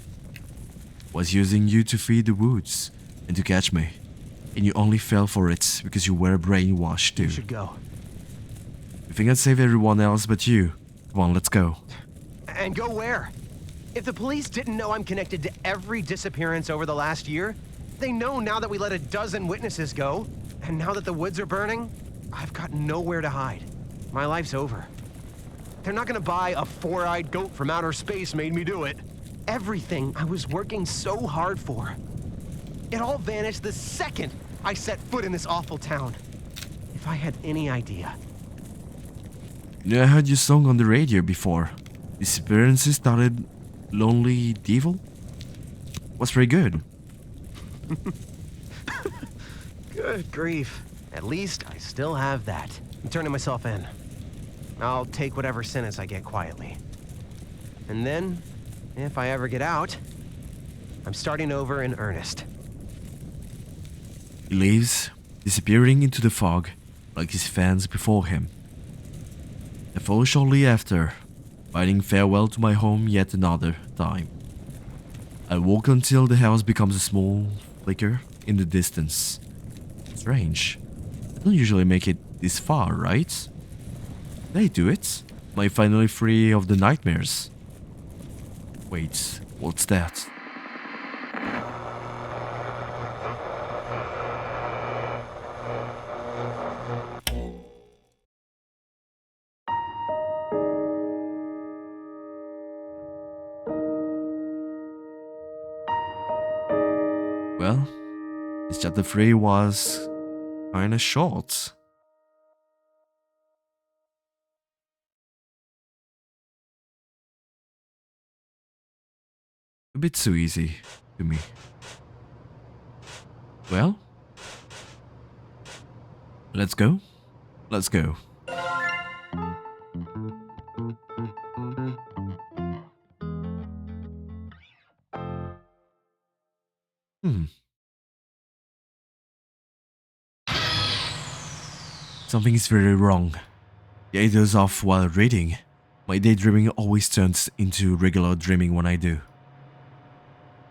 Was using you to feed the woods and to catch me, and you only fell for it because you were brainwashed too. You should go. You think I'd save everyone else but you? Come on, let's go. And go where? If the police didn't know I'm connected to every disappearance over the last year, they know now that we let a dozen witnesses go, and now that the woods are burning, I've got nowhere to hide. My life's over. They're not gonna buy a four-eyed goat from outer space made me do it. Everything I was working so hard for. It all vanished the second I set foot in this awful town. If I had any idea. You know, I heard your song on the radio before. Disappearances started Lonely Devil? Was pretty good. Good grief. At least I still have that. I'm turning myself in. I'll take whatever sentence I get quietly. And then, if I ever get out, I'm starting over in earnest. He leaves, disappearing into the fog, like his fans before him. I follow shortly after, bidding farewell to my home yet another time. I walk until the house becomes a small flicker in the distance. Strange. I don't usually make it this far, right? Did I do it? Am I finally free of the nightmares? Wait, what's that? Well, this chapter 3 was kinda short. A bit too easy to me. Well, let's go. Let's go. Something is very wrong. The eye goes off while reading. My daydreaming always turns into regular dreaming when I do.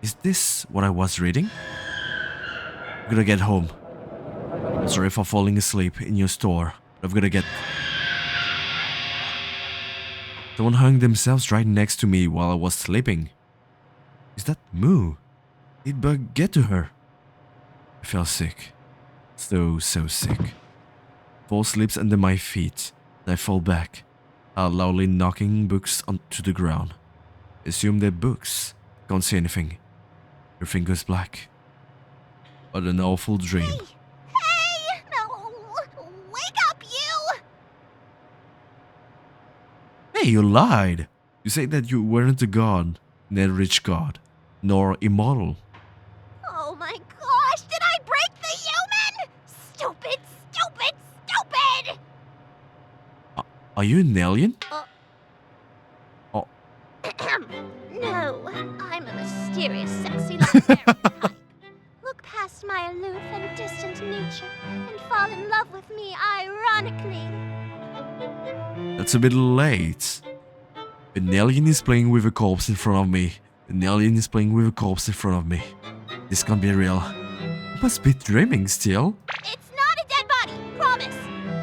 Is this what I was reading? I'm gonna get home. I'm sorry for falling asleep in your store, but I've gotta get... Someone hung themselves right next to me while I was sleeping. Is that Moo? Did Bug get to her? I felt sick. So sick. Fall slips under my feet, and I fall back, loudly knocking books onto the ground. Assume they're books. Can't see anything. Everything goes black. What an awful dream. Hey! No! Wake up, you! Hey, you lied! You said that you weren't a god, neither rich god, nor immortal. Oh my gosh, did I break the human? Stupid, stupid, stupid! Are you an alien? Oh, No, I'm a mysterious, sexy librarian type. Look past my aloof and distant nature and fall in love with me ironically. that's a bit late. An alien is playing with a corpse in front of me. An alien is playing with a corpse in front of me. This can't be real. I must be dreaming still. It's not a dead body, promise.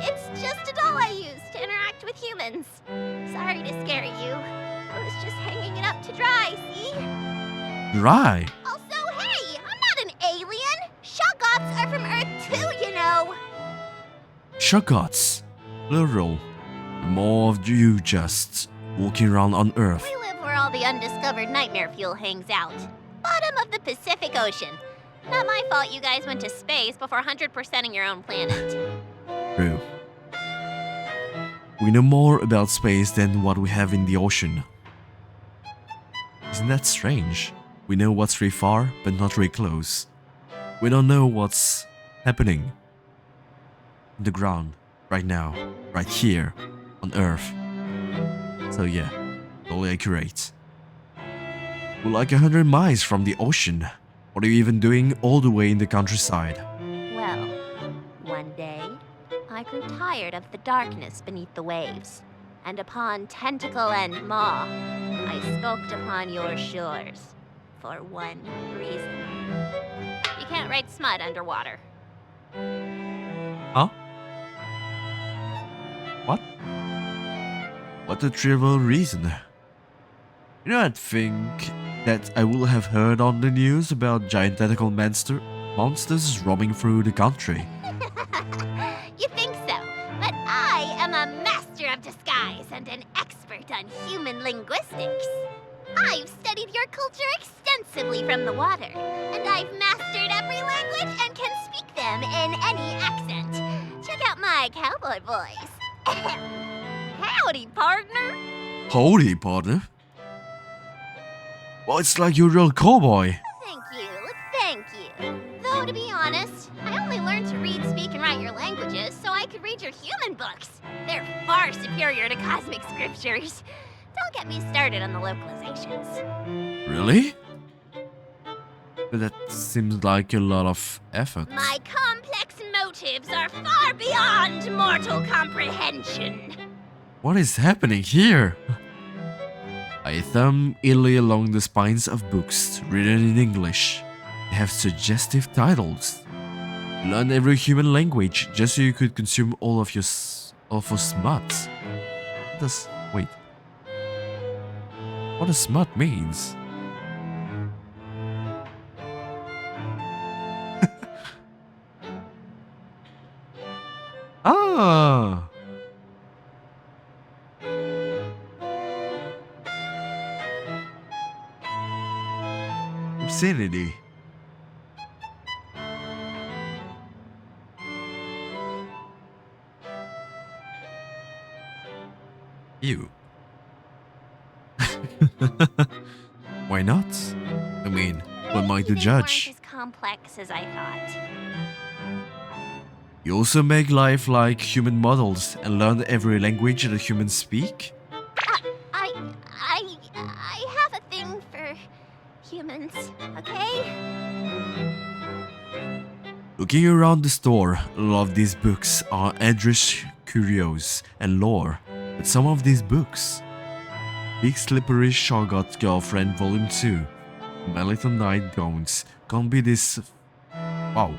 It's just a doll I use to interact with humans. Sorry to scare you. I was just hanging it up to dry, see? Dry. Also, hey, I'm not an alien. G.O.A.T are from Earth too, you know. G.O.A.T, plural. More of you just walking around on Earth. We live where all the undiscovered nightmare fuel hangs out. Bottom of the Pacific Ocean. Not my fault you guys went to space before 100%ing your own planet. True. We know more about space than what we have in the ocean. Isn't that strange? We know what's really far, but not really close. We don't know what's happening on the ground right now, right here on Earth. So yeah, totally accurate. We're like 100 miles from the ocean. What are you even doing all the way in the countryside? Well, one day, I grew tired of the darkness beneath the waves. And upon tentacle and maw, I skulked upon your shores. For one reason. You can't write smut underwater. Huh? What? What a trivial reason. You know, I think that I will have heard on the news about giant tentacle monsters roaming through the country. You think so, but I am a master of disguise and an expert on human linguistics. I've studied your culture extensively from the water, and I've mastered every language and can speak them in any accent. Check out my cowboy voice. Howdy, partner. Howdy, partner. Well, it's like you're a real cowboy. Thank you. Though, to be honest, I only learned to read, speak, and write your languages so I could read your human books. They're far superior to cosmic scriptures. Don't get me started on the localizations. Really? But that seems like a lot of effort. My complex motives are far beyond mortal comprehension. What is happening here? I thumb idly along the spines of books written in English. They have suggestive titles. You learn every human language just so you could consume all of smut. Wait. What does smut means? Ah! Obscenity. Ew. Why not? I mean, what am I to Maybe they judge? weren't as complex as I thought. You also make life like human models and learn every language that humans speak? I have a thing for humans, okay? Looking around the store, a lot of these books are address curios and lore, but some of these books... Big Slippery Shoggoth Girlfriend Volume 2, My little night gowns can't be this. Wow.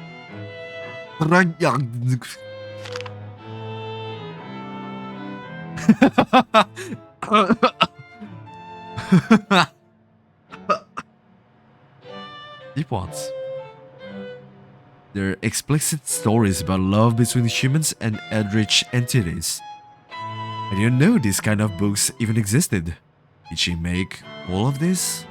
Deep ones. They're explicit stories about love between humans and eldritch entities. I didn't know these kind of books even existed. Did she make all of this?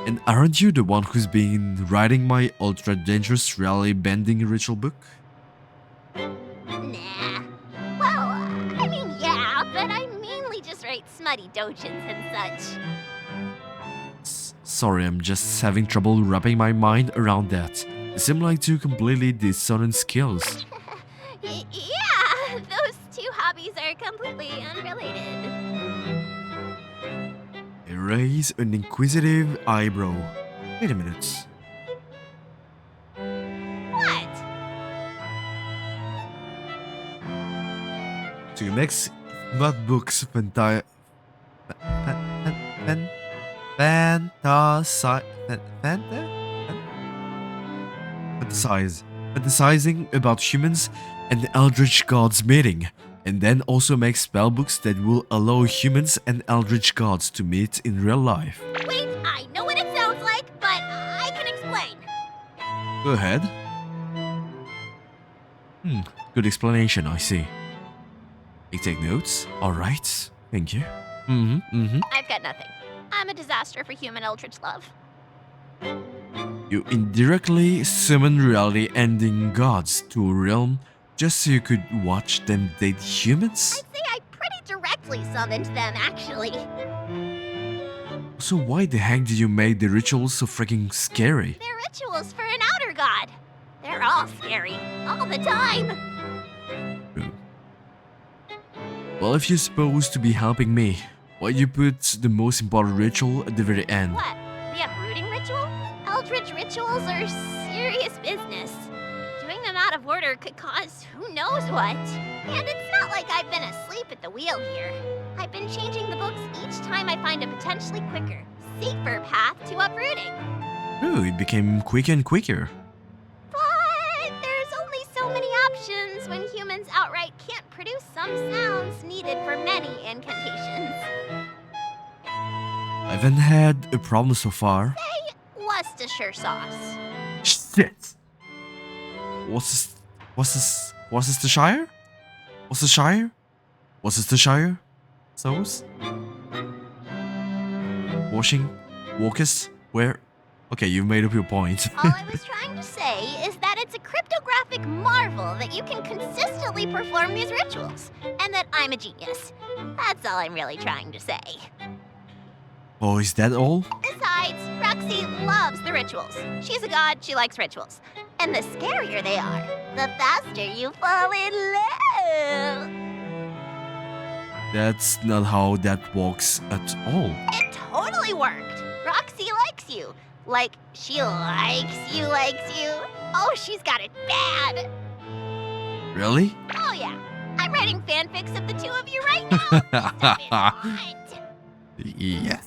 And aren't you the one who's been writing my ultra dangerous reality bending ritual book? Nah. Well, I mean, yeah, but I mainly just write smutty dojins and such. Sorry, I'm just having trouble wrapping my mind around that. They seem like two completely dissonant skills. Yeah, those two hobbies are completely unrelated. I raise an inquisitive eyebrow. Wait a minute. What? To make smut books fantasizing about humans and the eldritch gods meeting, and then also make spellbooks that will allow humans and eldritch gods to meet in real life. Wait, I know what it sounds like, but I can explain. Go ahead. Good explanation, I see. I take notes. Alright, thank you. I've got nothing. I'm a disaster for human eldritch love. You indirectly summon reality-ending gods to a realm just so you could watch them date humans? I'd say I pretty directly summoned them, actually. So why the heck did you make the rituals so freaking scary? They're rituals for an outer god. They're all scary, all the time. Well, if you're supposed to be helping me, why you put the most important ritual at the very end? What? The uprooting ritual? Eldritch rituals are serious business. Doing them out of order could cause who knows what. And it's not like I've been asleep at the wheel here. I've been changing the books each time I find a potentially quicker, safer path to uprooting. Oh, it became quicker and quicker. But there's only so many options when humans outright can't produce some sounds needed for many incantations. I haven't had a problem so far. Say Worcestershire sauce. Shit! What's the Shire? What's the Shire? What's the Shire? Sauce? Walkers? Where? Okay, you've made up your point. All I was trying to say is that it's a cryptographic marvel that you can consistently perform these rituals, and that I'm a genius. That's all I'm really trying to say. Oh, is that all? Besides, Roxy loves the rituals. She's a god, she likes rituals. And the scarier they are, the faster you fall in love. That's not how that works at all. It totally worked. Roxy likes you. Like, she likes you. Oh, she's got it bad. Really? Oh, yeah. I'm writing fanfics of the two of you right now. Stuff is hot. Yeah.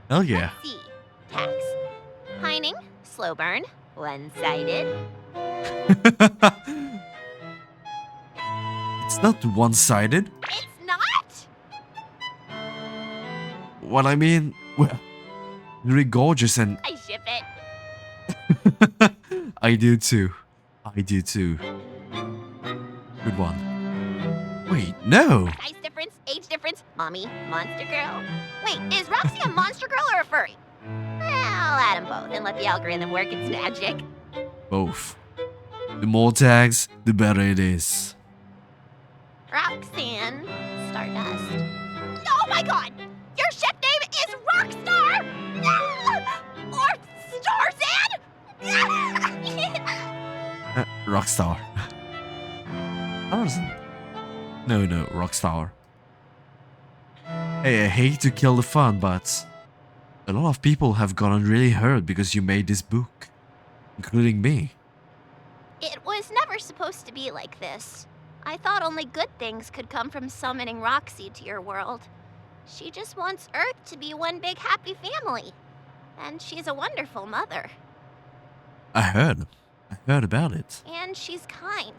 Hell yeah. Let's see. Tax. Pining. Slow burn. One-sided. It's not one-sided. It's not? What I mean, well, really gorgeous and I ship it. I do too. Good one. Wait, no. Size difference, age difference, mommy, monster girl. Wait, is Roxy a monster girl or a furry? Well, I'll add them both and let the algorithm work its magic. Both. The more tags, the better it is. Roxanne Stardust. Oh my god! Your ship name is Rockstar! Or Starzan? Rockstar. Tarzan. No, Rockstar. Hey, I hate to kill the fun, but a lot of people have gotten really hurt because you made this book, including me. It was never supposed to be like this. I thought only good things could come from summoning Roxy to your world. She just wants Earth to be one big happy family. And she's a wonderful mother. I heard about it. And she's kind.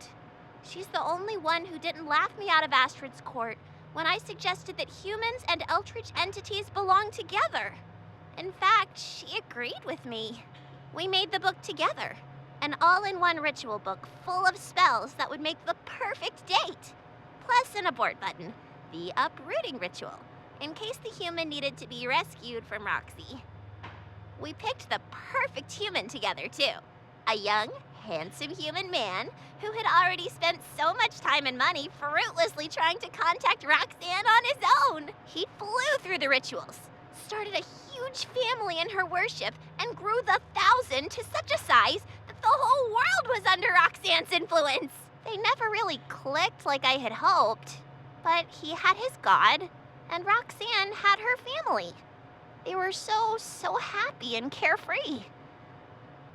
She's the only one who didn't laugh me out of Astrid's court when I suggested that humans and Eldritch entities belong together. In fact, she agreed with me. We made the book together. An all-in-one ritual book full of spells that would make the perfect date. Plus an abort button, the uprooting ritual, in case the human needed to be rescued from Roxy. We picked the perfect human together, too. A young, handsome human man who had already spent so much time and money fruitlessly trying to contact Roxanne on his own. He flew through the rituals, started a huge family in her worship, and grew the 1,000 to such a size that the whole world was under Roxanne's influence. They never really clicked like I had hoped, but he had his god, and Roxanne had her family. They were so happy and carefree.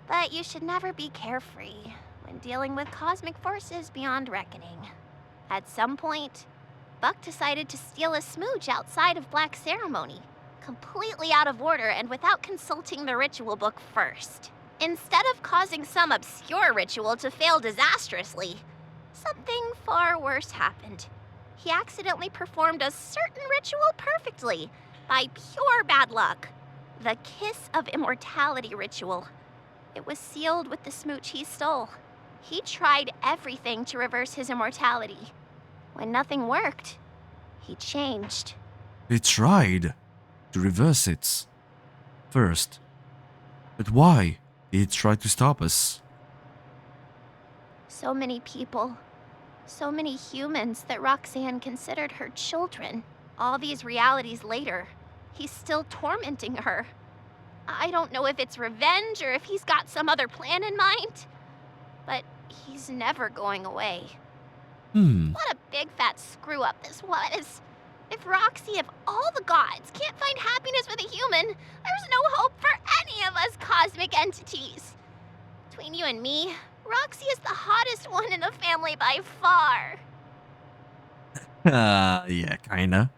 But you should never be carefree when dealing with cosmic forces beyond reckoning. At some point, Buck decided to steal a smooch outside of Black Ceremony, completely out of order and without consulting the ritual book first. Instead of causing some obscure ritual to fail disastrously, something far worse happened. He accidentally performed a certain ritual perfectly, by pure bad luck. The Kiss of Immortality ritual. It was sealed with the smooch he stole. He tried everything to reverse his immortality. When nothing worked, he changed. They tried to reverse it first. But why did he try to stop us? So many people. So many humans that Roxanne considered her children. All these realities later, he's still tormenting her. I don't know if it's revenge or if he's got some other plan in mind, but he's never going away. What a big fat screw up this was. If Roxy of all the gods can't find happiness with a human, there's no hope for any of us cosmic entities. Between you and me, Roxy is the hottest one in the family by far. Yeah, kinda.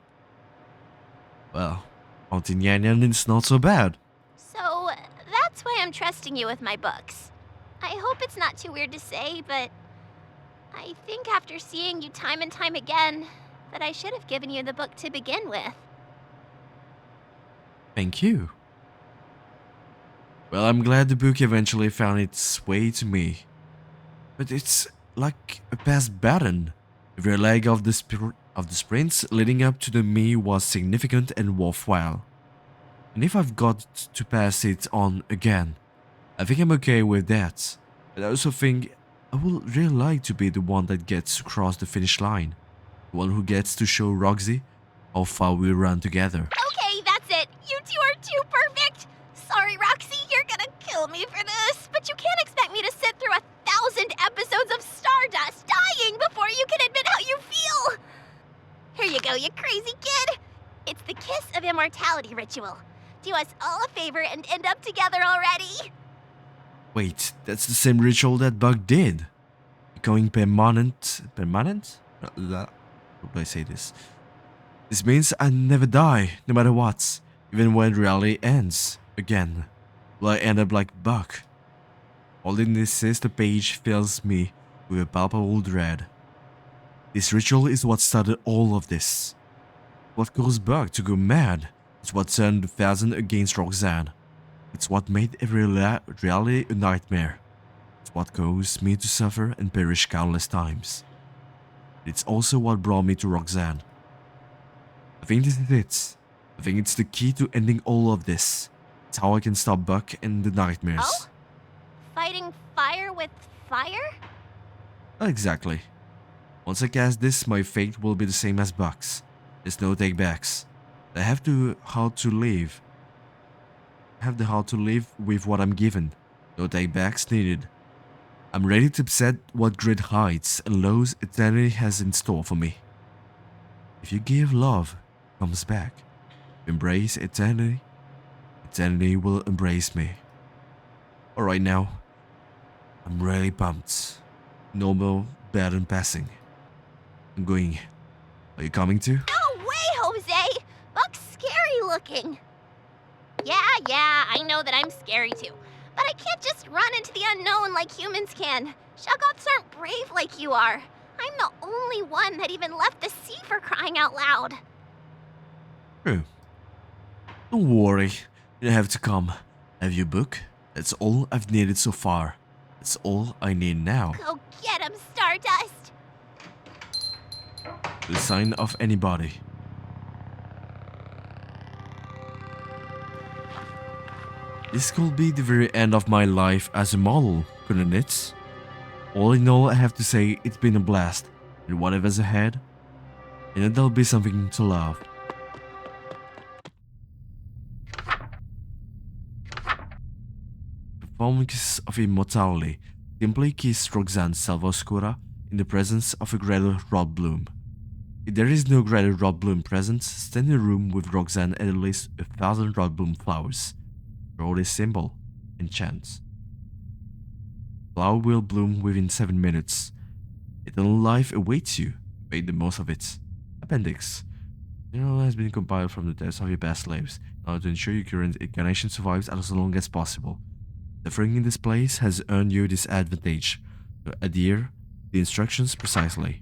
Well, Montignan is not so bad. So, that's why I'm trusting you with my books. I hope it's not too weird to say, but I think after seeing you time and time again, that I should have given you the book to begin with. Thank you. Well, I'm glad the book eventually found its way to me. But it's like a past button. Every leg of the sprints leading up to the me was significant and worthwhile. And if I've got to pass it on again, I think I'm okay with that. But I also think I would really like to be the one that gets to cross the finish line. The one who gets to show Roxy how far we run together. Okay, that's it. You two are too perfect. Sorry, Roxy, you're gonna kill me for this. But you can't expect me to sit through 1,000 episodes of Stardust dying before you can admit how you feel. Here you go, you crazy kid. It's the Kiss of Immortality ritual. Do us all a favor and end up together already. Wait, that's the same ritual that Buck did. Going permanent? How do I say this? This means I never die, no matter what. Even when reality ends. Again. Will I end up like Buck? All in this is the page fills me with a palpable dread. This ritual is what started all of this. What caused Buck to go mad. It's what turned the 1,000 against Roxanne. It's what made every reality a nightmare. It's what caused me to suffer and perish countless times. It's also what brought me to Roxanne. I think this is it. I think it's the key to ending all of this. It's how I can stop Buck and the nightmares. Oh? Fighting fire with fire? Exactly. Once I cast this, my fate will be the same as Buck's. There's no takebacks. I have the heart to live with what I'm given. No takebacks needed. I'm ready to upset what great heights and lows eternity has in store for me. If you give love, it comes back. Embrace eternity, eternity will embrace me. Alright now, I'm really pumped. No more baton passing. I'm going. Are you coming too? No way, Jose! Buck's scary looking. Yeah, I know that I'm scary too. But I can't just run into the unknown like humans can. G.O.A.Ts aren't brave like you are. I'm the only one that even left the sea, for crying out loud. True. Don't worry, you don't have to come. Have your book? That's all I've needed so far. That's all I need now. Go get him, Stardust! The sign of anybody. This could be the very end of my life as a model, couldn't it? All in all, I have to say it's been a blast, and whatever's ahead, and there'll be something to love. Performance of immortality. Simply kiss Roxanne Salvoscura in the presence of a greater Rod Bloom. If there is no greater Rod Bloom present, stand in a room with Roxanne and at least 1,000 Rod Bloom flowers. Draw this symbol and chant. Flower will bloom within 7 minutes. Eternal life awaits you. Make the most of it. Appendix. General has been compiled from the deaths of your past slaves in order to ensure your current incarnation survives as long as possible. Suffering in this place has earned you this advantage, so adhere to the instructions precisely.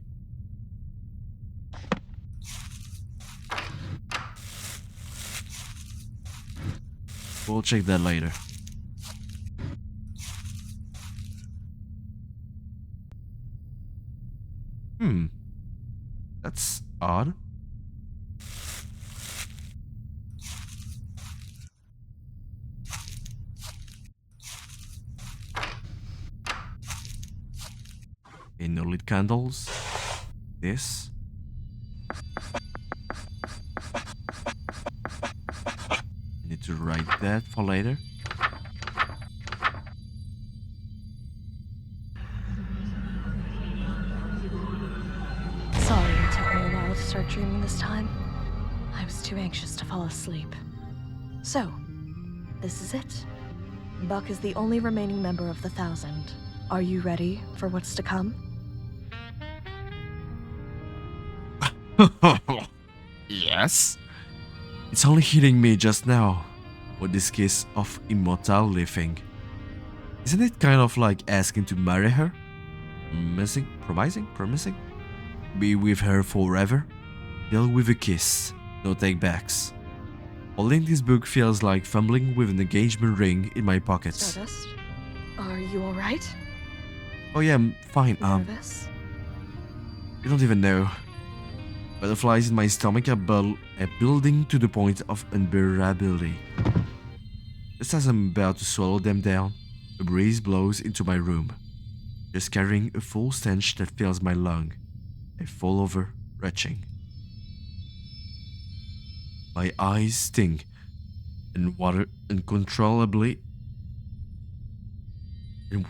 We'll check that later. That's odd. Okay, no lit candles. This. Need to write that for later. Sorry it took me a while to start dreaming this time. I was too anxious to fall asleep. So, this is it. Buck is the only remaining member of the 1,000. Are you ready for what's to come? Yes? It's only hitting me just now with this kiss of immortality thing. Isn't it kind of like asking to marry her? Promising? Be with her forever? Deal with a kiss, no take-backs. Holding this book feels like fumbling with an engagement ring in my pockets. Stardust, are you alright? Oh yeah, I'm fine. Nervous? You don't even know. Butterflies in my stomach are building to the point of unbearability. Just as I'm about to swallow them down, a breeze blows into my room, just carrying a full stench that fills my lung. I fall over, retching. My eyes sting, and water uncontrollably. And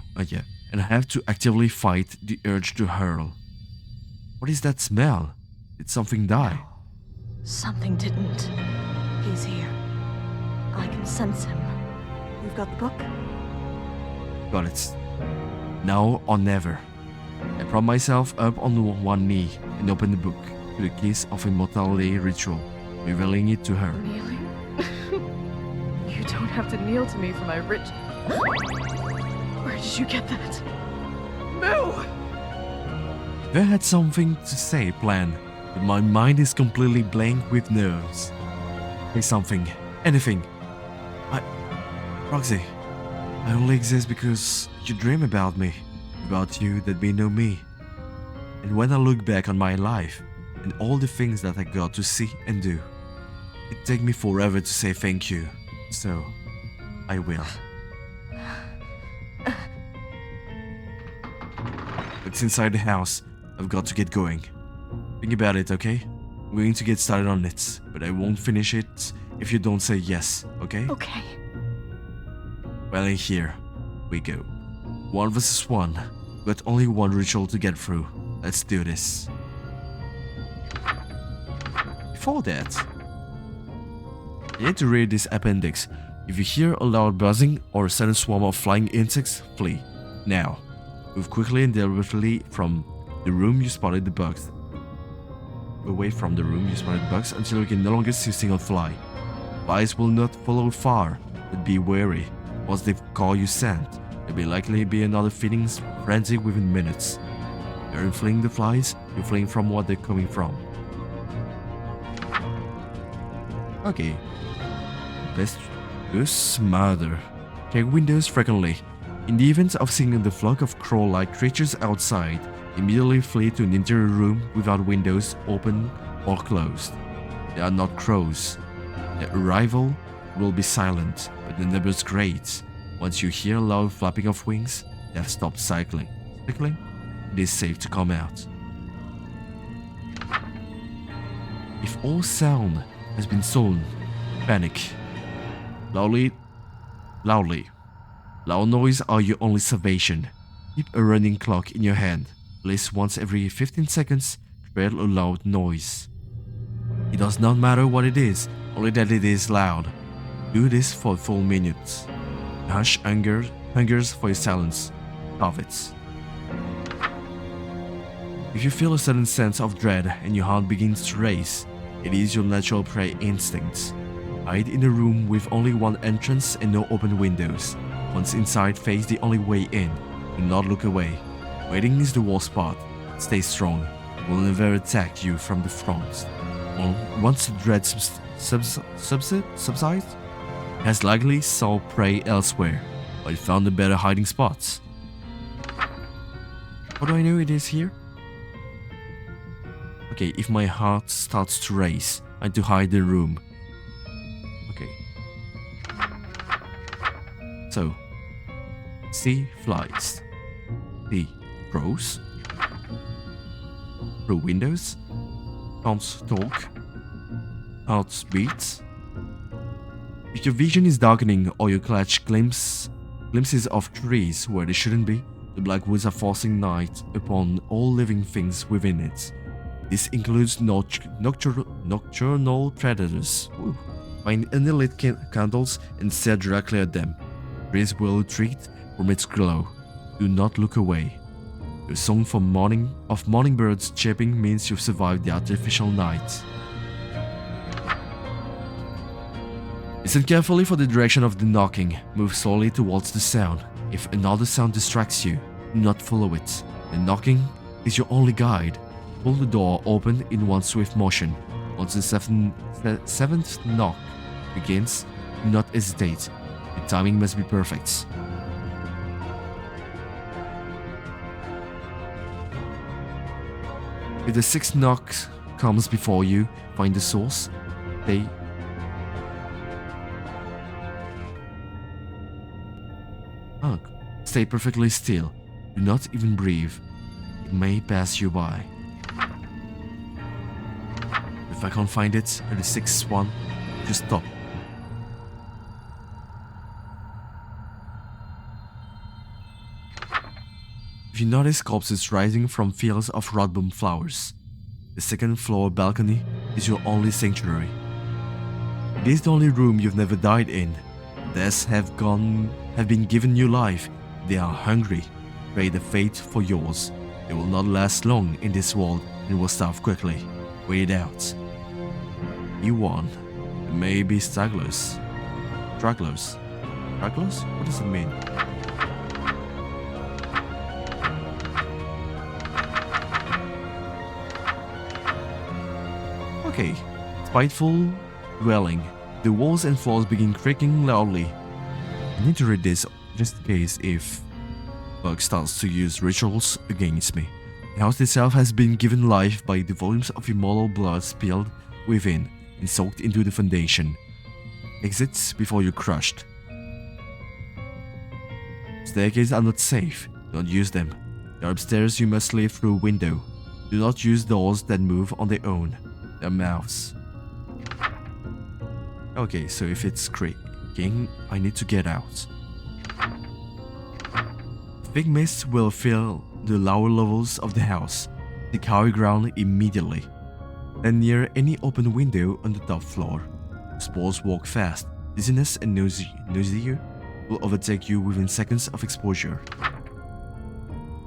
I have to actively fight the urge to hurl. What is that smell? Did something die? Something didn't. He's here. I can sense him. You've got the book? Got it. Now or never. I prop myself up on one knee and open the book to the kiss of immortality ritual, revealing it to her. Kneeling? You don't have to kneel to me for my rich... Where did you get that? Moo! I had something to say planned, but my mind is completely blank with nerves. Say something. Anything. Roxy, I only exist because you dream about me. About you that may know me. And when I look back on my life and all the things that I got to see and do, it takes me forever to say thank you. So, I will. It's inside the house. I've got to get going. Think about it, okay? I'm going to get started on it, but I won't finish it if you don't say yes, okay? Okay. Well, in here we go. 1 versus 1, but only one ritual to get through. Let's do this. Before that, you need to read this appendix. If you hear a loud buzzing or a sudden swarm of flying insects, flee. Now, move quickly and deliberately from the room you spotted the bugs. Away from the room you spotted the bugs until you can no longer see a single fly. Spies will not follow far, but be wary. Once they call you sent, there will likely be another feeding frenzy within minutes. You're fleeing the flies, you're fleeing from what they're coming from. Okay. Let's do smarter. Check windows frequently. In the event of seeing the flock of crow-like creatures outside, immediately flee to an interior room without windows open or closed. They are not crows. Their arrival will be silent, but the numbers great. Once you hear a loud flapping of wings, they have stopped cycling. It is safe to come out. If all sound has been stolen, panic. Loud noise are your only salvation. Keep a running clock in your hand. At least once every 15 seconds, create a loud noise. It does not matter what it is, only that it is loud. Do this for a full minute. Hush hungers for your silence. Covet. If you feel a sudden sense of dread and your heart begins to race, it is your natural prey instinct. Hide in a room with only one entrance and no open windows. Once inside, face the only way in. Do not look away. Waiting is the worst part. Stay strong. It will never attack you from the front. Once the dread subsides, it has likely saw prey elsewhere, but it found a better hiding spot. How do I know it is here? Okay, if my heart starts to race, I need to hide the room. Okay. So, see flies. See crows. Through windows. Can't talk. Heart beats. If your vision is darkening or you catch glimpses of trees where they shouldn't be, the Black Woods are forcing night upon all living things within it. This includes nocturnal predators. Ooh. Find unlit candles and stare directly at them. Trees will retreat from its glow. Do not look away. The song of morning birds chirping means you've survived the artificial night. Listen carefully for the direction of the knocking. Move slowly towards the sound. If another sound distracts you, do not follow it. The knocking is your only guide. Pull the door open in one swift motion. Once the seventh knock begins, do not hesitate. The timing must be perfect. If the sixth knock comes before you, find the source. Stay perfectly still. Do not even breathe. It may pass you by. If I can't find it at the sixth one, just stop. If you notice corpses rising from fields of rotbum flowers, the second floor balcony is your only sanctuary. It is the only room you've never died in. Deaths have been given new life. They are hungry. Pray the fate for yours. They will not last long in this world and will starve quickly. Wait it out. You won. There may be stragglers. Stragglers? Stragglers? What does it mean? Okay. Spiteful dwelling. The walls and floors begin creaking loudly. I need to read this just in case if Bug starts to use rituals against me. The house itself has been given life by the volumes of immortal blood spilled within and soaked into the foundation. Exits before you're crushed. Staircases are not safe. Do not use them. They are upstairs. You must leave through a window. Do not use doors that move on their own. They are mouths. Okay, so if it's creaking, I need to get out. Thick mist will fill the lower levels of the house. Seek higher ground immediately. Then near any open window on the top floor. Spores walk fast. Dizziness and nausea will overtake you within seconds of exposure.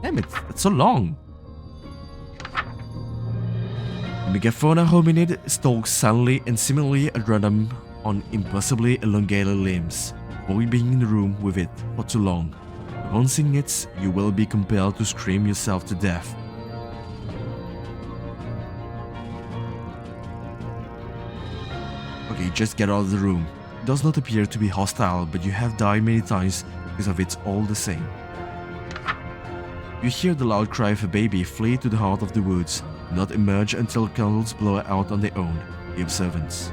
Damn it, that's so long. The Megafauna hominid stalks silently and seemingly at random on impossibly elongated limbs. Avoid being in the room with it for too long. Upon seeing it, you will be compelled to scream yourself to death. Okay, just get out of the room. It does not appear to be hostile, but you have died many times because of it all the same. You hear the loud cry of a baby. Flee to the heart of the woods. Do not emerge until candles blow out on their own. The observance.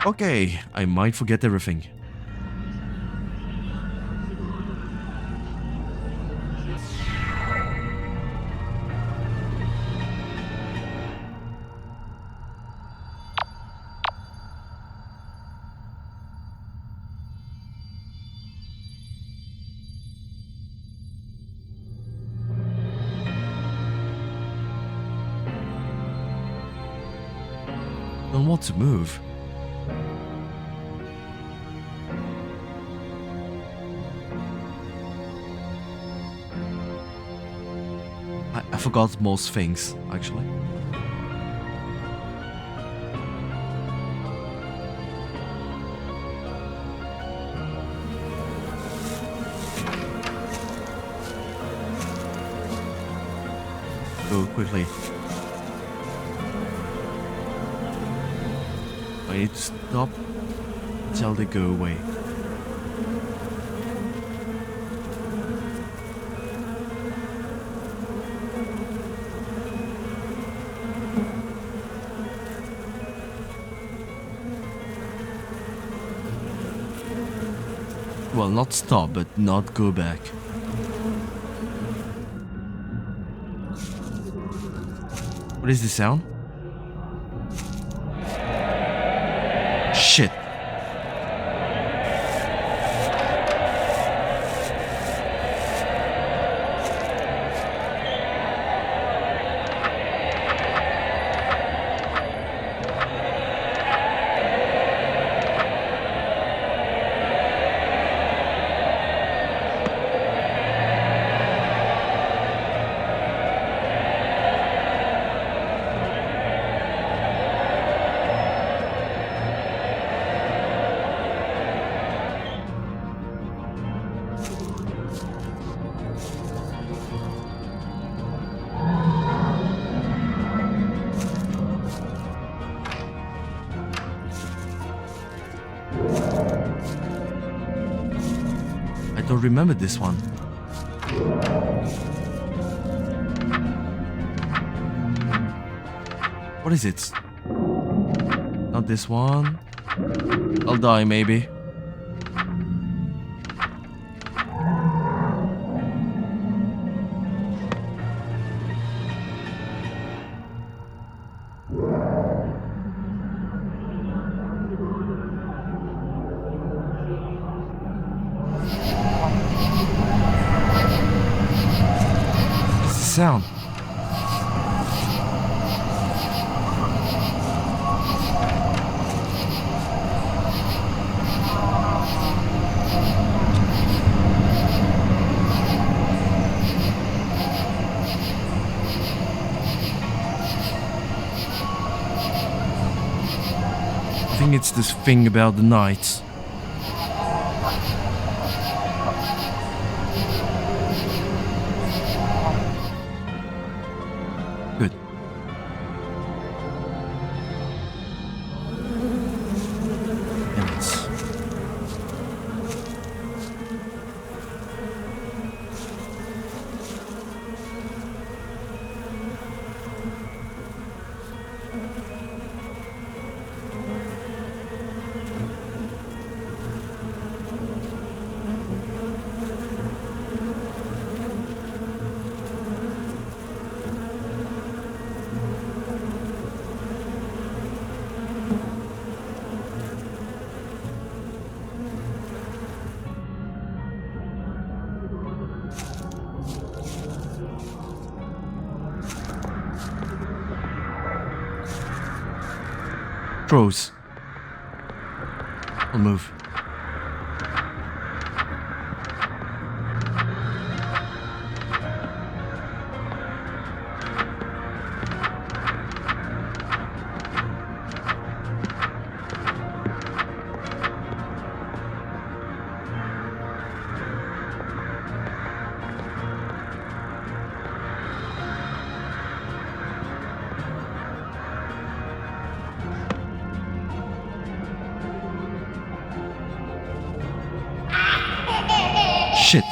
Okay, I might forget everything. Don't want to move. I forgot most things, actually. Go quickly. I need to stop until they go away. Well, not stop, but not go back. What is this sound? Shit. I don't remember this one. What is it? Not this one. I'll die, maybe. What's the sound? I think it's this thing about the night. Good. Damn it. Crows. I'll move. shit.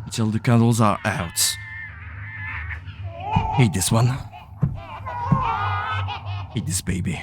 Until the candles are out. Hate this one. Hate this baby.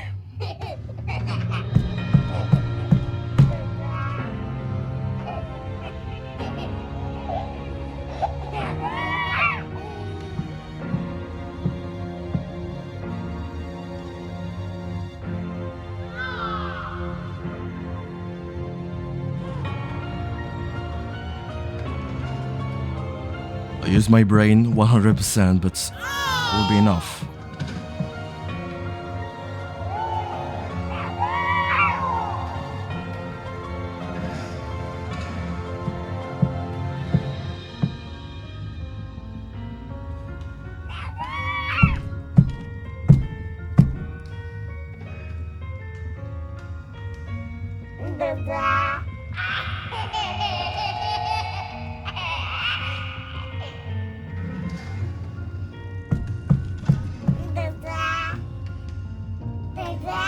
I use my brain 100%, but it will be enough.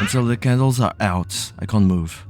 Until the candles are out, I can't move.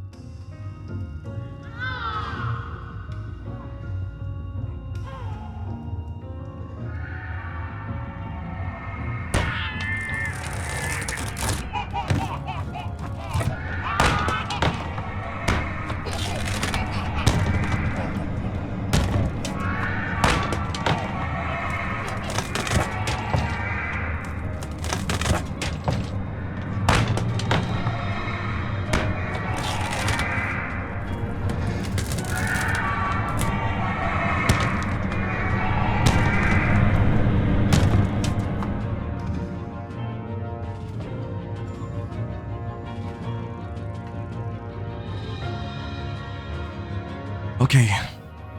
Okay.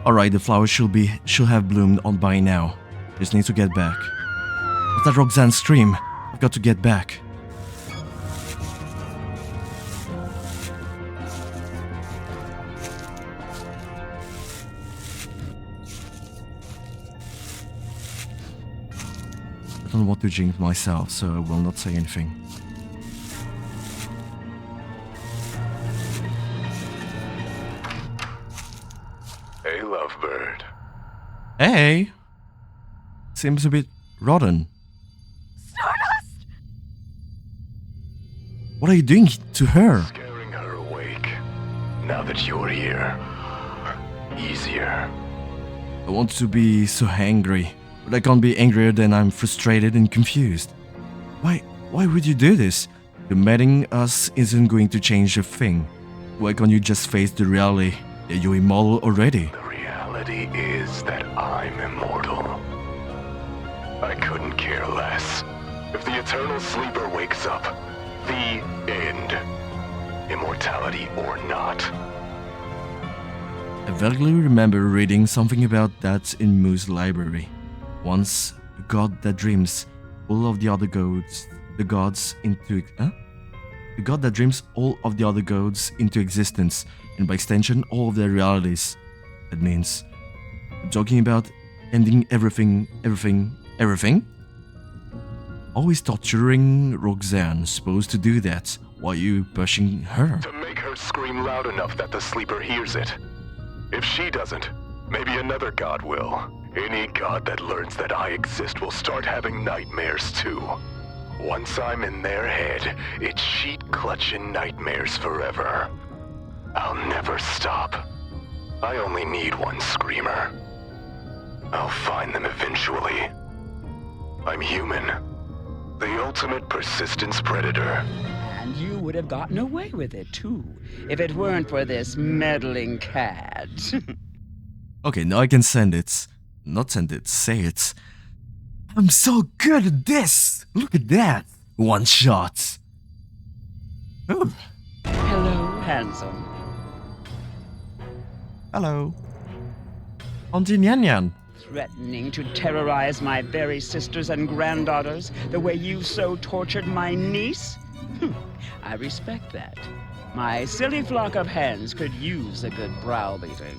Alright, the flowers should have bloomed on by now. Just need to get back. What's that Roxanne scream? I've got to get back. I don't want to jinx myself, so I will not say anything. Hey, lovebird. Hey! Seems a bit rotten. Stardust! What are you doing to her? Scaring her awake. Now that you're here, easier. I want to be so angry, but I can't be angrier than I'm frustrated and confused. Why would you do this? The meeting us isn't going to change a thing. Why can't you just face the reality that you're immortal already? The reality is that I'm immortal. I couldn't care less. If the eternal sleeper wakes up, the end. Immortality or not. I vaguely remember reading something about that in Moo's library. Once, a god that dreams all of the other gods, the gods into the god that dreams all of the other gods into existence, and by extension all of their realities. That means talking about ending everything. Always torturing Roxanne, supposed to do that. Why are you pushing her? To make her scream loud enough that the sleeper hears it. If she doesn't, maybe another god will. Any god that learns that I exist will start having nightmares too. Once I'm in their head, it's sheet-clutching nightmares forever. I'll never stop. I only need one screamer. I'll find them eventually. I'm human. The ultimate persistence predator. And you would have gotten away with it, too, if it weren't for this meddling cat. Okay, now I can send it. Not send it, say it. I'm so good at this! Look at that! One shot. Ooh. Hello, handsome. Hello. Auntie Nyan Nyan. Threatening to terrorize my very sisters and granddaughters the way you so tortured my niece? I respect that. My silly flock of hens could use a good browbeating.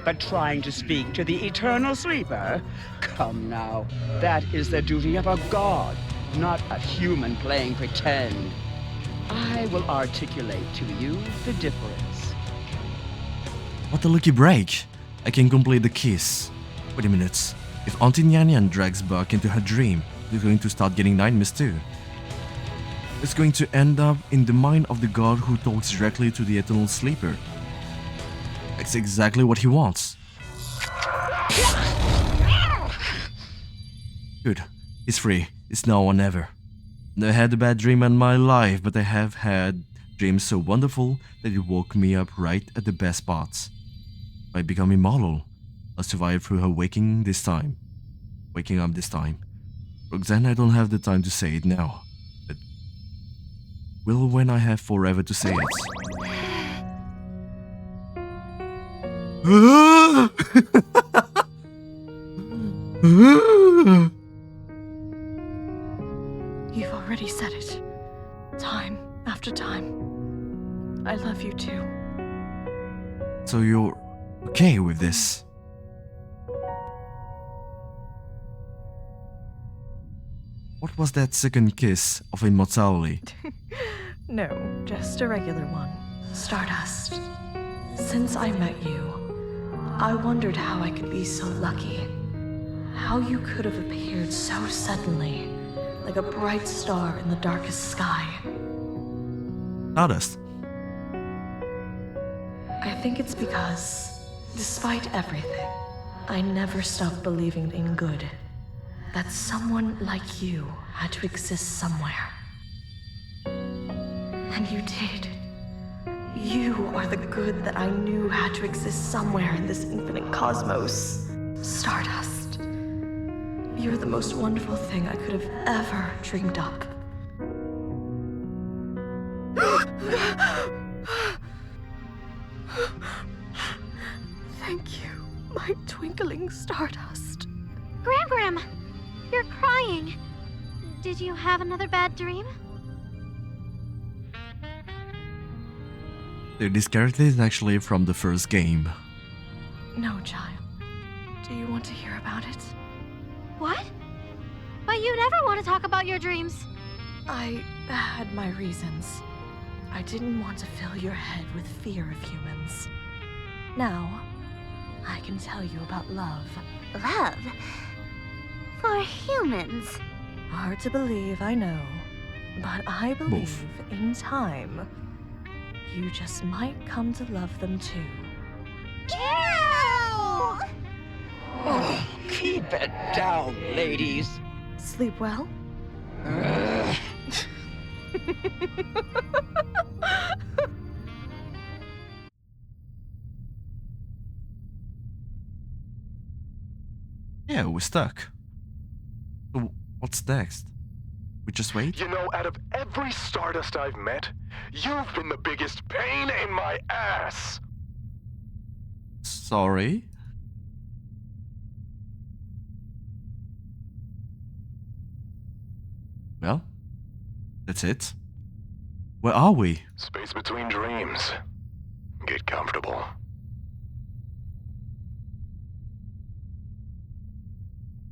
But trying to speak to the eternal sleeper? Come now, that is the duty of a god, not a human playing pretend. I will articulate to you the difference. What a lucky break! I can complete the kiss. Wait a minute. If Auntie Nyanyan drags Buck into her dream, he's going to start getting nightmares too. It's going to end up in the mind of the god who talks directly to the eternal sleeper. That's exactly what he wants. Good. He's free. It's now or never. I had a bad dream in my life, but I have had dreams so wonderful that it woke me up right at the best parts. I become immortal. I'll survive through her waking up this time. Roxanne, I don't have the time to say it now, but will when I have forever to say it. You've already said it. Time after time. I love you too. So you're okay with this? What was that second kiss of immortality? No, just a regular one. Stardust. Since I met you, I wondered how I could be so lucky. How you could have appeared so suddenly, like a bright star in the darkest sky. Stardust. I think it's because, despite everything, I never stopped believing in good. That someone like you had to exist somewhere. And you did. You are the good that I knew had to exist somewhere in this infinite cosmos. Stardust. You're the most wonderful thing I could have ever dreamed up. Thank you, my twinkling Stardust. Gram, you're crying. Did you have another bad dream? This character is actually from the first game. No, child. Do you want to hear about it? What? But you never want to talk about your dreams. I had my reasons. I didn't want to fill your head with fear of humans. Now, I can tell you about love. Love? For humans? Hard to believe, I know. But I believe in time, you just might come to love them too. Ew! Oh, keep it down, ladies. Sleep well? Yeah, we're stuck. So what's next? We just wait? You know, out of every Stardust I've met, you've been the biggest pain in my ass! Sorry? Well, that's it. Where are we? Space between dreams. Get comfortable.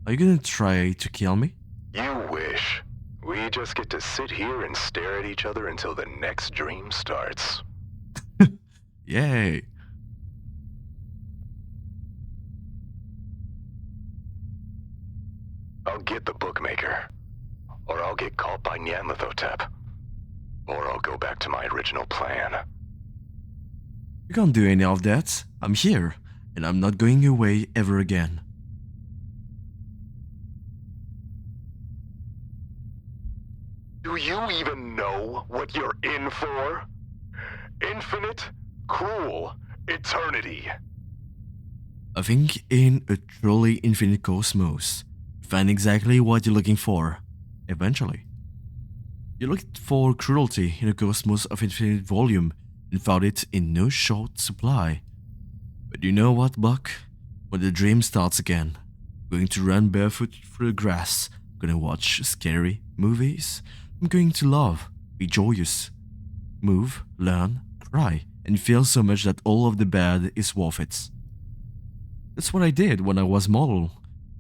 Are you gonna try to kill me? You wish. We just get to sit here and stare at each other until the next dream starts. Yay! I'll get the bookmaker. Or I'll get caught by Nyanlithotep. Or I'll go back to my original plan. You can't do any of that. I'm here, and I'm not going away ever again. Do you even know what you're in for? Infinite, cruel, eternity. I think in a truly infinite cosmos, you find exactly what you're looking for, eventually. You looked for cruelty in a cosmos of infinite volume and found it in no short supply. But you know what, Buck? When the dream starts again, I'm going to run barefoot through the grass, I'm gonna watch scary movies, I'm going to love, be joyous, move, learn, cry, and feel so much that all of the bad is worth it. That's what I did when I was model.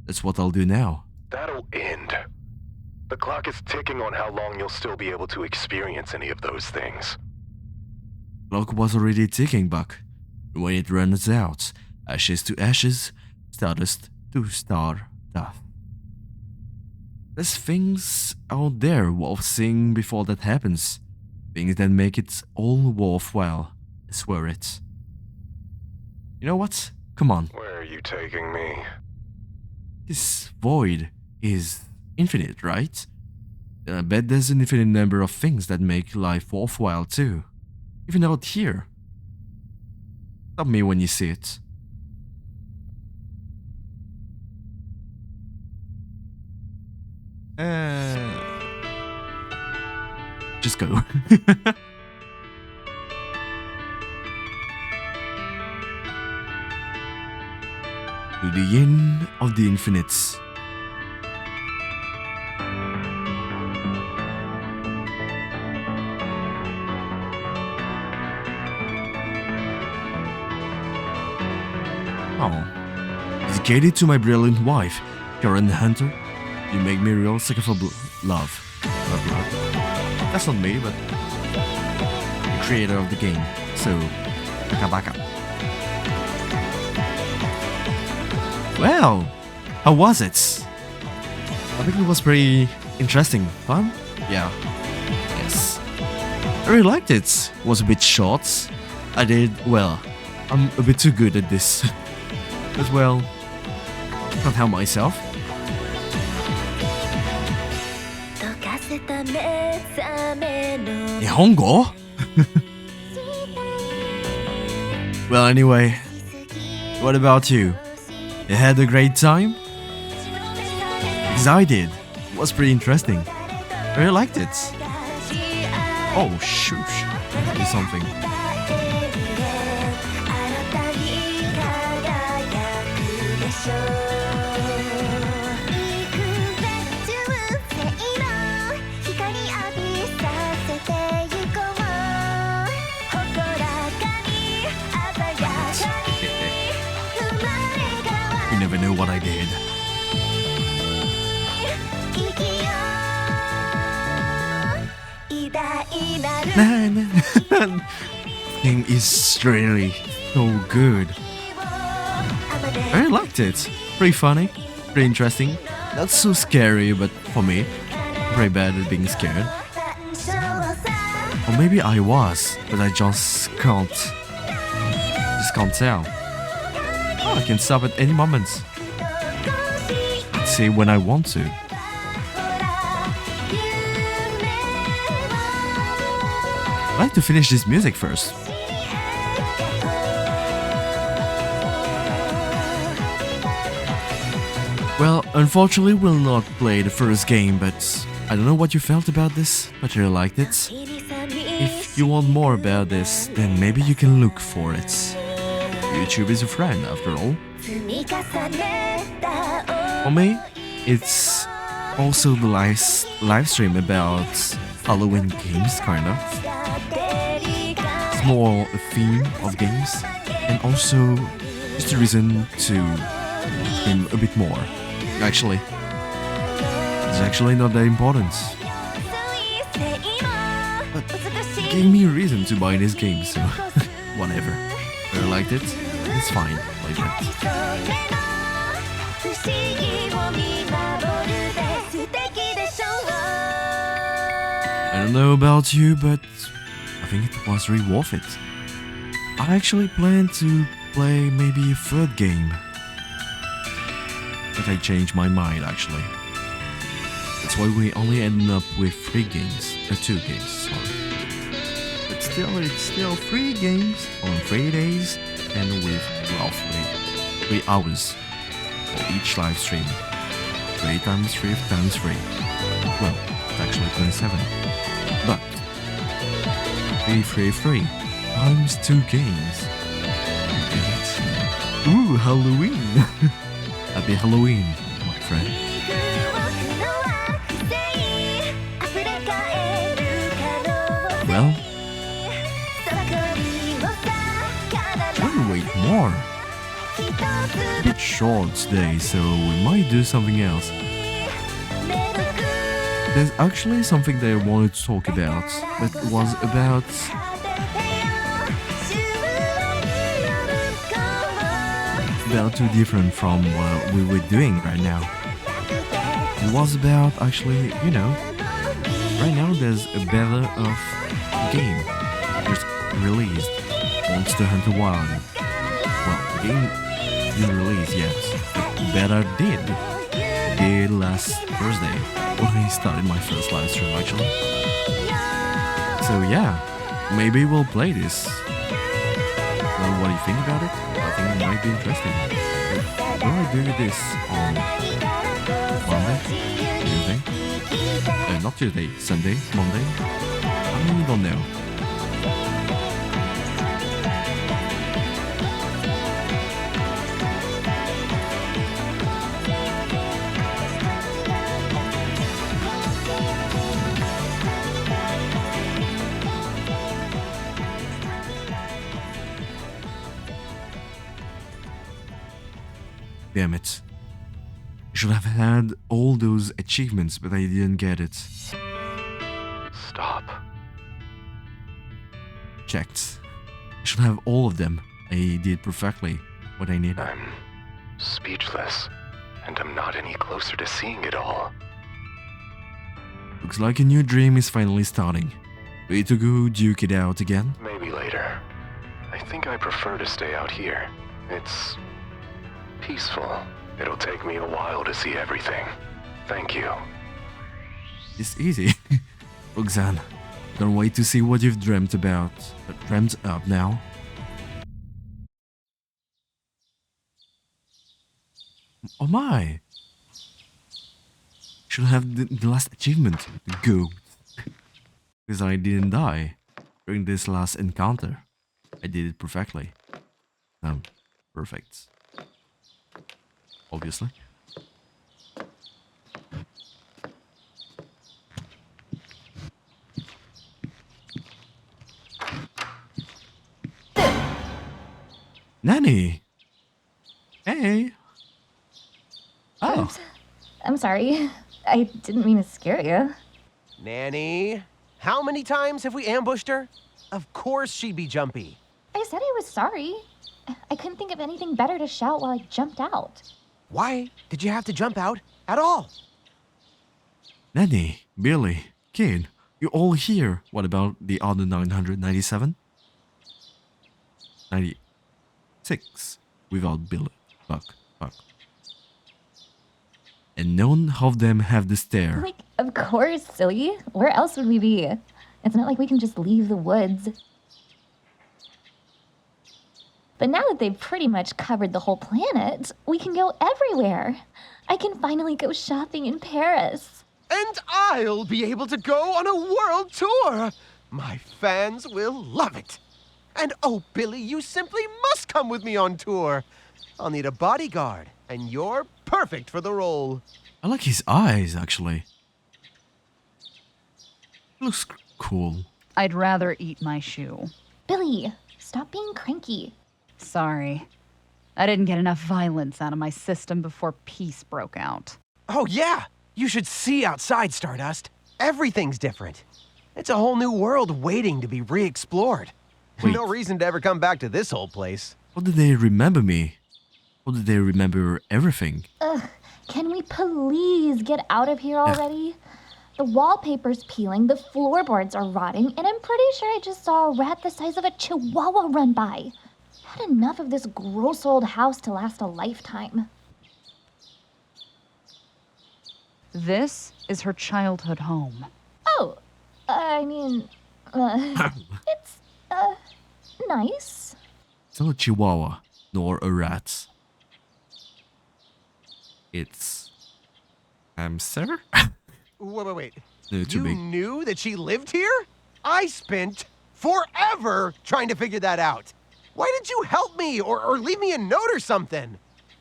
That's what I'll do now. That'll end. The clock is ticking on how long you'll still be able to experience any of those things. Clock was already ticking, Buck. When it runs out, ashes to ashes, stardust to stardust. There's things out there worth seeing before that happens. Things that make it all worthwhile. I swear it. You know what? Come on. Where are you taking me? This void is infinite, right? I bet there's an infinite number of things that make life worthwhile too. Even out here. Stop me when you see it. Just go. To the end of the infinites. Oh. Dedicated to my brilliant wife, Karen Hunter. You make me real sick of love. That's not me, but the creator of the game. So, baka. Well, how was it? I think it was pretty interesting. Fun? Yeah. Yes. I really liked it. It was a bit short. I did, well, I'm a bit too good at this. But well, can't help myself. Nihongo? Well, anyway, what about you? You had a great time? Because I did. It was pretty interesting. I really liked it. Oh, shoosh. Do something. You never know what I did. Game is really so good. I really liked it. Pretty funny, pretty interesting. Not so scary, but for me, pretty bad at being scared. Or maybe I was, but I just can't tell. Oh, I can stop at any moment. I'd say when I want to. I'd like to finish this music first. Well, unfortunately we'll not play the first game, but I don't know what you felt about this, but you liked it. If you want more about this, then maybe you can look for it. YouTube is a friend, after all. For me, it's also the live stream about Halloween games, kinda. It's more a theme of games, and also just a reason to stream a bit more. Actually, it's actually not that important. But it gave me a reason to buy this game, so whatever. If I liked it, it's fine like that. I don't know about you, but I think it was really worth it. I actually planned to play maybe a third game, but I changed my mind actually. That's why we only ended up with 2 games, sorry. But still, it's still 3 games on 3 days and with roughly 3 hours for each live stream. 3 times 3 times 3. Well, it's actually 27. But 3 times 2 games. Ooh, Halloween! Happy Halloween, my friend. well, we'll wait more. A bit short today, so we might do something else. There's actually something that I wanted to talk about, but it was about too different from what we were doing right now. It was about actually, you know, right now there's a beta of game just released, Monster Hunter Wild. Well, the game didn't release yet, but beta did last Thursday when I started my first live stream actually. So yeah, maybe we'll play this. So what do you think about it? I think it might be interesting. Will I do this on Monday? Tuesday? Not Tuesday, Sunday, Monday? I really don't know. Damn it. I should have had all those achievements, but I didn't get it. Stop. Checked. I should have all of them. I did perfectly what I needed. I'm speechless, and I'm not any closer to seeing it all. Looks like a new dream is finally starting. Way to go duke it out again. Maybe later. I think I prefer to stay out here. It's peaceful. It'll take me a while to see everything. Thank you. It's easy. Roxanne, don't wait to see what you've dreamt about. Dreamt up now. Oh my! Should have the last achievement, the G.O.A.T. Because I didn't die during this last encounter. I did it perfectly. Perfect. Obviously. Nanny! Hey! Oh. Oops. I'm sorry. I didn't mean to scare you. Nanny, how many times have we ambushed her? Of course she'd be jumpy. I said I was sorry. I couldn't think of anything better to shout while I jumped out. Why did you have to jump out at all? Nanny, Billy, Kid, you're all here. What about the other 997? 96 without Billy. Buck. And none of them have the stare. Like, of course, silly. Where else would we be? It's not like we can just leave the woods. But now that they've pretty much covered the whole planet, we can go everywhere. I can finally go shopping in Paris. And I'll be able to go on a world tour. My fans will love it. And oh, Billy, you simply must come with me on tour. I'll need a bodyguard, and you're perfect for the role. I like his eyes, actually. Looks cool. I'd rather eat my shoe. Billy, stop being cranky. Sorry. I didn't get enough violence out of my system before peace broke out. Oh, yeah. You should see outside, Stardust. Everything's different. It's a whole new world waiting to be re-explored. Wait. No reason to ever come back to this old place. How did they remember me? How did they remember everything? Ugh, can we please get out of here already? The wallpaper's peeling, the floorboards are rotting, and I'm pretty sure I just saw a rat the size of a chihuahua run by. Had enough of this gross old house to last a lifetime. This is her childhood home. Oh, I mean, it's, nice. It's not a chihuahua, nor a rat. It's... hamster? Wait. No, too You big. knew that she lived here? I spent forever trying to figure that out. Why didn't you help me or leave me a note or something?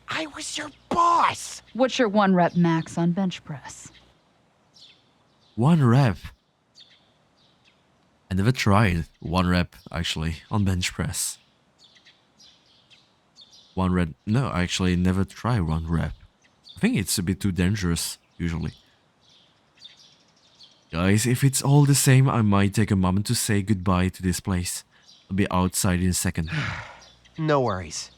I was your boss. What's your 1 rep max on bench press? 1 rep. I never tried 1 rep actually on bench press. 1 rep? No, I actually never try 1 rep. I think it's a bit too dangerous usually. Guys, if it's all the same, I might take a moment to say goodbye to this place. I'll be outside in a second. No worries.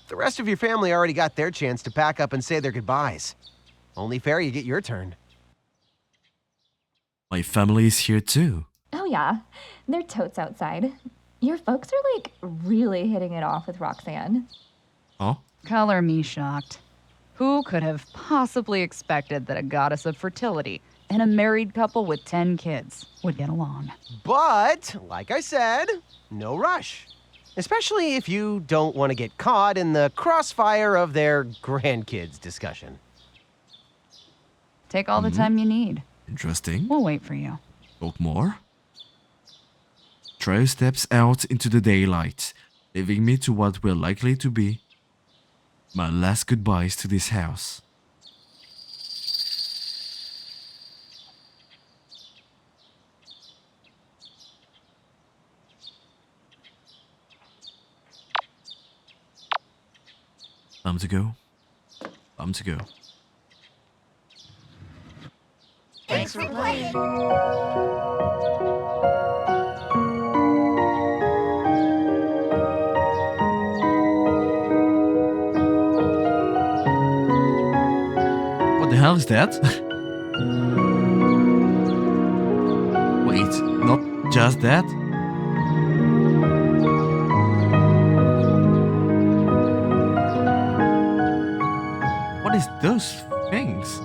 The rest of your family already got their chance to pack up and say their goodbyes. Only fair you get your turn. My family is here too. Oh yeah, they're totes outside. Your folks are like really hitting it off with Roxanne. Oh? Color me shocked. Who could have possibly expected that a goddess of fertility and a married couple with 10 kids would get along? But, like I said, no rush. Especially if you don't want to get caught in the crossfire of their grandkids discussion. Take all the time you need. Interesting. We'll wait for you. Talk more. Trio steps out into the daylight, leaving me to what will likely to be my last goodbyes to this house. Time to go. Time to go. Thanks for playing. What the hell is that? Wait, not just that? What is those things?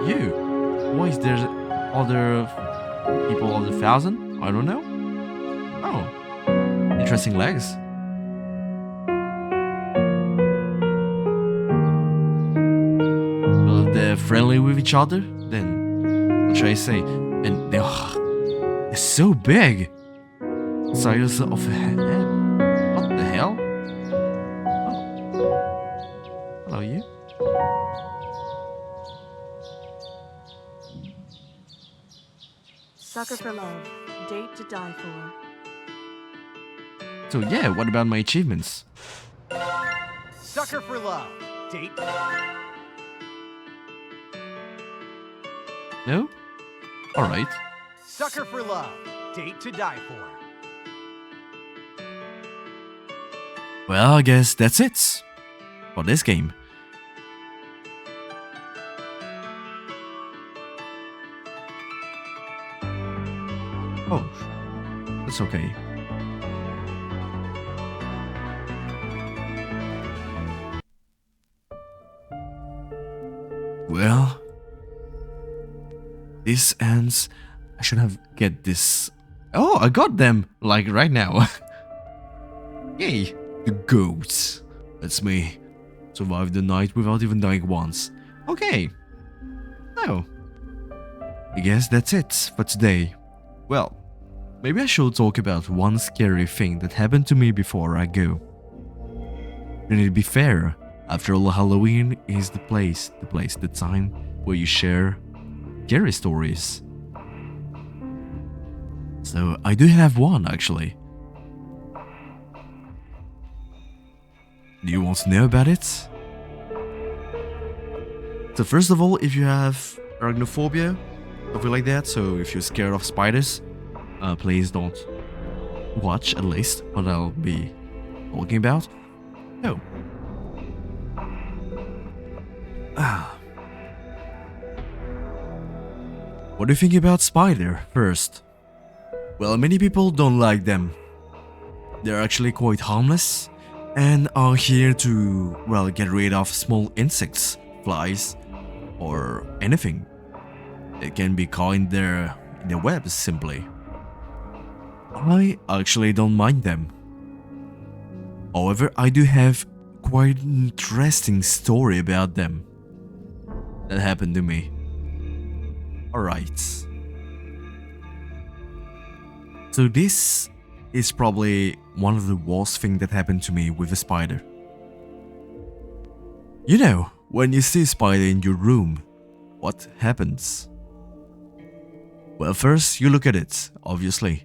You? Why is there other people of the 1,000? I don't know. Oh, interesting legs. Well, if they're friendly with each other, then what should I say? And they're so big. Size of a head. What the hell? Oh. Hello, you. Sucker for love. Date to die for. So yeah, what about my achievements? Sucker for love. Date. No? Alright. Sucker for love. Date to die for. Well, I guess that's it for this game. Oh, that's okay. Well, this ends. I should have get this. Oh, I got them like right now. Yay, the G.O.A.T. That's me. Survived the night without even dying once. Okay. Oh. I guess that's it for today. Well, maybe I should talk about one scary thing that happened to me before I go. Shouldn't it be fair? After all, Halloween is the time where you share scary stories. So I do have one actually. Do you want to know about it? So first of all, if you have arachnophobia, something like that, so if you're scared of spiders, please don't watch at least what I'll be talking about. No. What do you think about spider first? Well, many people don't like them. They're actually quite harmless and are here to, well, get rid of small insects, flies, or anything that can be caught in their webs simply. I actually don't mind them. However, I do have quite an interesting story about them that happened to me. Alright. So this is probably one of the worst things that happened to me with a spider. You know, when you see a spider in your room, what happens? Well, first you look at it, obviously.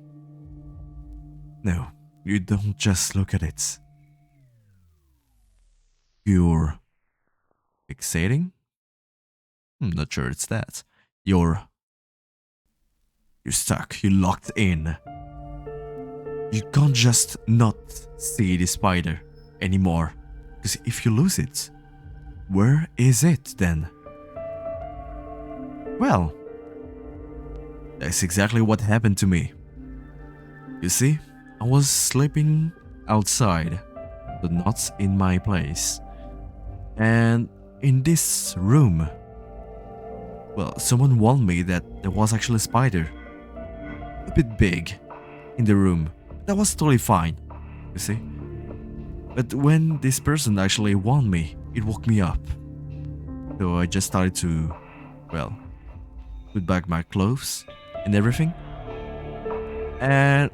No, you don't just look at it. You're fixating? I'm not sure it's that. You're stuck, you're locked in. You can't just not see the spider anymore. Because if you lose it, where is it then? Well, that's exactly what happened to me. You see, I was sleeping outside, but not in my place. And in this room, well, someone warned me that there was actually a spider. A bit big in the room. That was totally fine, you see. But when this person actually warned me, it woke me up. So I just started to, well, put back my clothes and everything. And,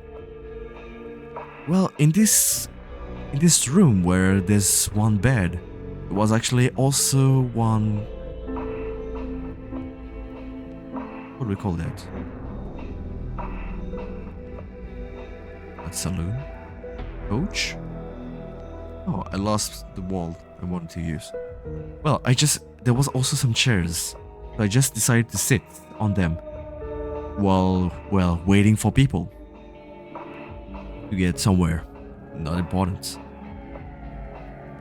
well, in this room where there's one bed, there was actually also one, what do we call that? A saloon? Coach? Oh, I lost the wall I wanted to use. Well, there was also some chairs. So I just decided to sit on them while, well, waiting for people to get somewhere. Not important.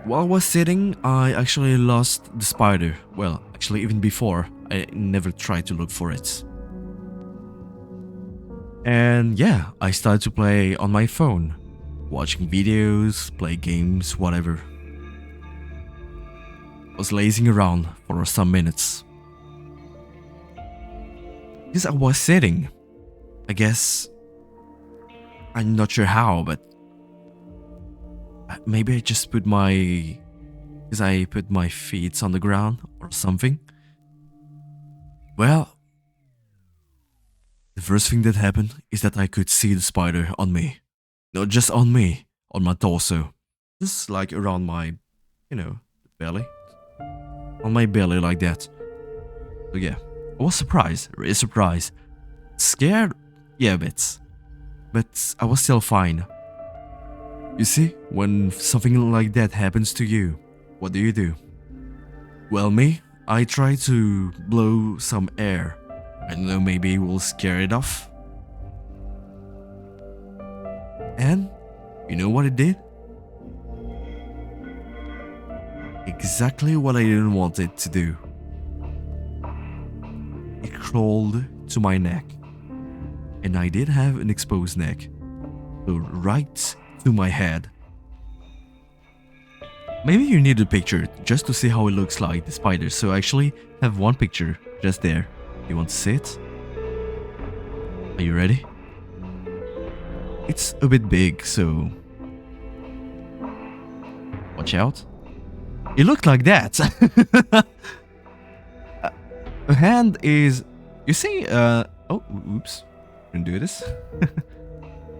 While I was sitting, I actually lost the spider. Well, actually even before, I never tried to look for it. And yeah, I started to play on my phone. Watching videos, play games, whatever. I was lazing around for some minutes. Because I was sitting. I guess... I'm not sure how, but... maybe I just put my... because I put my feet on the ground or something. Well... the first thing that happened is that I could see the spider on me. Not just on me, on my torso. Just like around my, you know, belly. On my belly like that. So yeah, I was surprised, really surprised. Scared? Yeah, a bit. But I was still fine. You see, when something like that happens to you, what do? Well, me, I try to blow some air. I don't know, maybe we'll scare it off. And you know what it did? Exactly what I didn't want it to do. It crawled to my neck. And I did have an exposed neck. So right to my head. Maybe you need a picture just to see how it looks like, the spider. So I actually have one picture just there. You want to see it? Are you ready? It's a bit big, so watch out. It looked like that. A hand is, you see, oh, oops, didn't do this.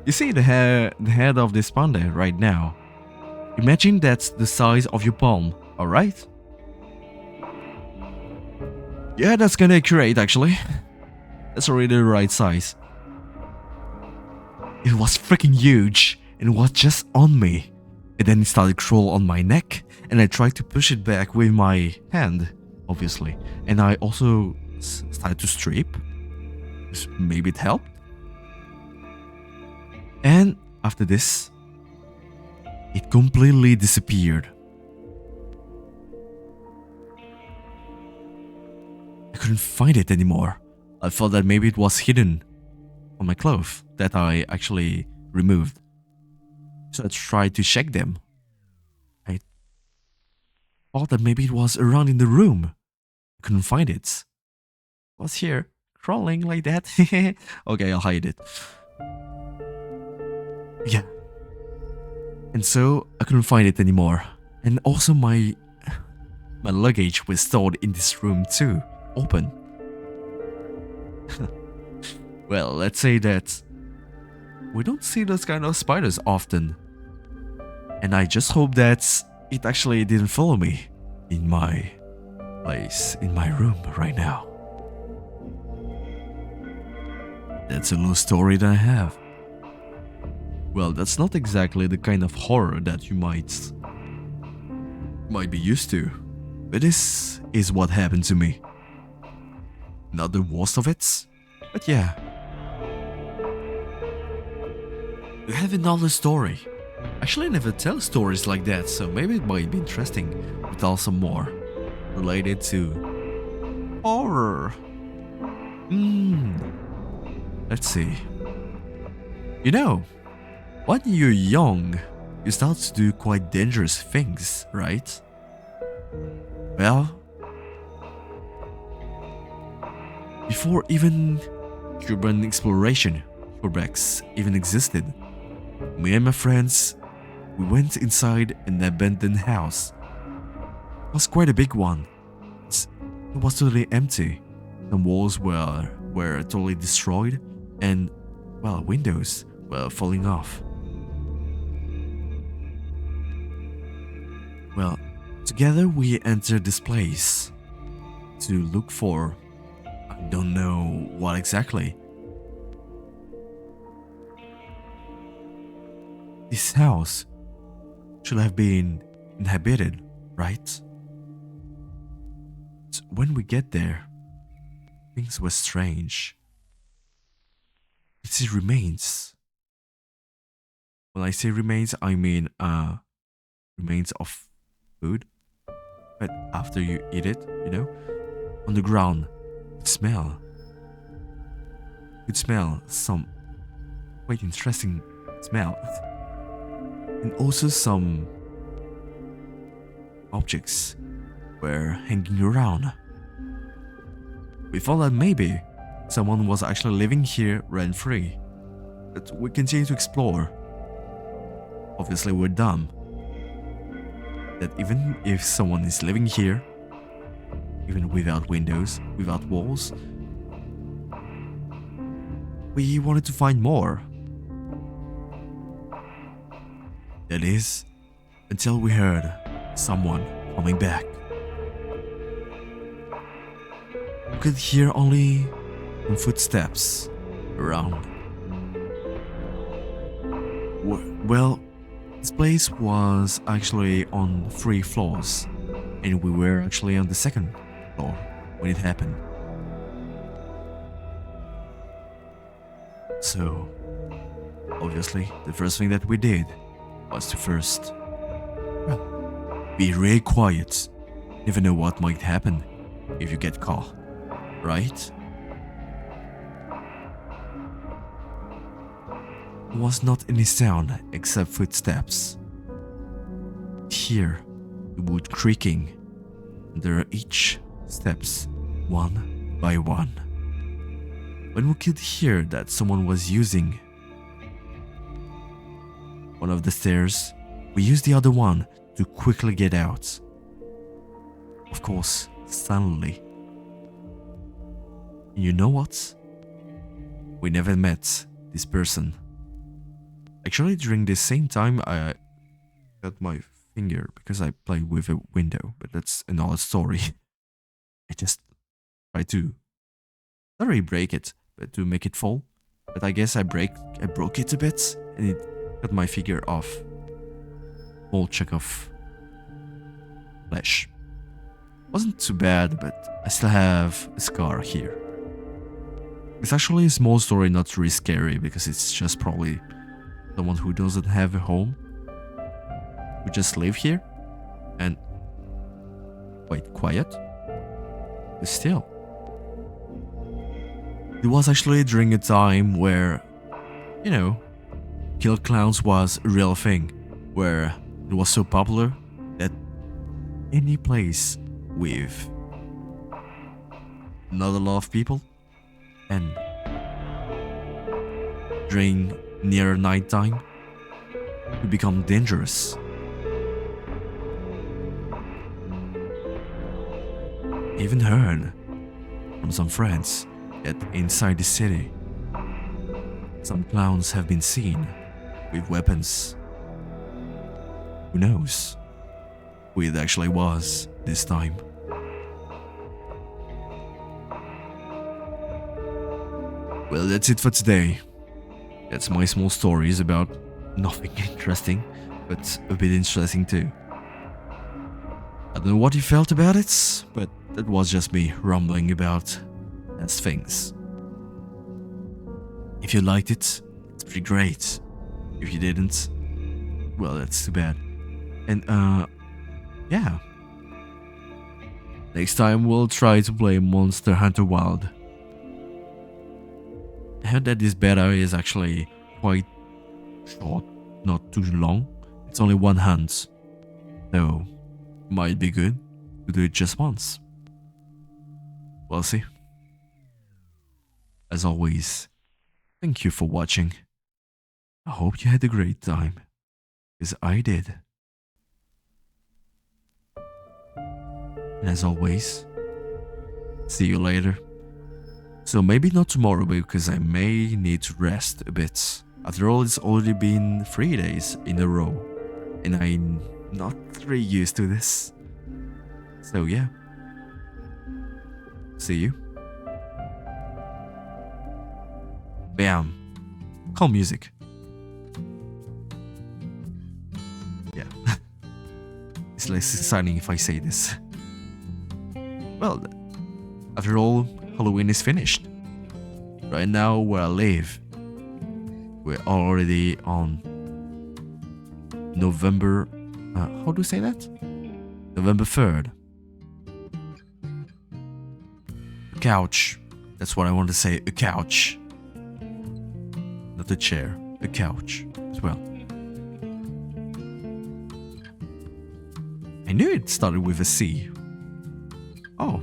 You see the head of this panda right now. Imagine that's the size of your palm, alright? Yeah, that's kinda accurate actually. That's already the right size. It was freaking huge and it was just on me. And then it started to crawl on my neck and I tried to push it back with my hand, obviously. And I also started to strip. Maybe it helped. And after this, it completely disappeared. I couldn't find it anymore. I thought that maybe it was hidden on my clothes that I actually removed. So I tried to check them. I thought that maybe it was around in the room. I couldn't find it. It was here, crawling like that. Okay, I'll hide it. Yeah. And so I couldn't find it anymore. And also my luggage was stored in this room too, open. Well, let's say that we don't see those kind of spiders often. And I just hope that it actually didn't follow me in my place, in my room right now. That's a little story that I have. Well, that's not exactly the kind of horror that you might be used to. But this is what happened to me. Not the worst of it, but yeah. We have another story. Actually, I never tell stories like that, so maybe it might be interesting to tell some more related to horror. Let's see. You know, when you're young, you start to do quite dangerous things, right? Well, before even urban exploration, urbex even existed, me and my friends, we went inside an abandoned house. It was quite a big one. It was totally empty. The walls were totally destroyed, and, well, windows were falling off. Well, together we entered this place to look for, I don't know what exactly. This house should have been inhabited, right? So when we get there, things were strange. You see remains. When I say remains, I mean remains of food. But after you eat it, you know, on the ground, you could smell some quite interesting smell. And also some objects were hanging around. We thought that maybe someone was actually living here rent-free, but we continue to explore. Obviously we're dumb. That even if someone is living here, even without windows, without walls, we wanted to find more. That is, until we heard someone coming back. We could hear only some footsteps around. Well, this place was actually on 3 floors, and we were actually on the 2nd floor when it happened. So, obviously, the first thing that we did was to first, well, be really quiet. Never know what might happen if you get caught, right? There was not any sound except footsteps. Hear the wood creaking under each steps, one by one. When we could hear that someone was using one of the stairs, we used the other one to quickly get out. Of course, silently. And you know what? We never met this person. Actually, during the same time, I cut my finger because I played with a window, but that's another story. I just tried to not really break it, but to make it fall. But I guess I broke it a bit, and it cut my finger off. Small chunk of flesh. Wasn't too bad, but I still have a scar here. It's actually a small story, not really scary, because it's just probably someone who doesn't have a home, who just live here, and quite quiet. But still, it was actually during a time where, you know, kill clowns was a real thing, where it was so popular that any place with not a lot of people, and during near nighttime, would become dangerous. I even heard from some friends that inside the city, some clowns have been seen with weapons. Who knows who it actually was this time? Well, that's it for today. That's my small stories about nothing interesting, but a bit interesting too. I don't know what you felt about it, but that was just me rumbling about as things. If you liked it, it's pretty great. If you didn't, well, that's too bad. And yeah. Next time we'll try to play Monster Hunter Wild. I heard that this beta is actually quite short, not too long. It's only one hunt, so might be good to do it just once. We'll see. As always, thank you for watching. I hope you had a great time, because I did. And as always, see you later. So maybe not tomorrow, because I may need to rest a bit. After all, it's already been 3 days in a row, and I'm not very used to this. So yeah. See you. Bam. Calm music. Yeah. It's less exciting if I say this. Well, after all, Halloween is finished. Right now, where I live, we're already on November... how do you say that? November 3rd. A couch. That's what I want to say, a couch. Not a chair, a couch as well. I knew it started with a C. Oh.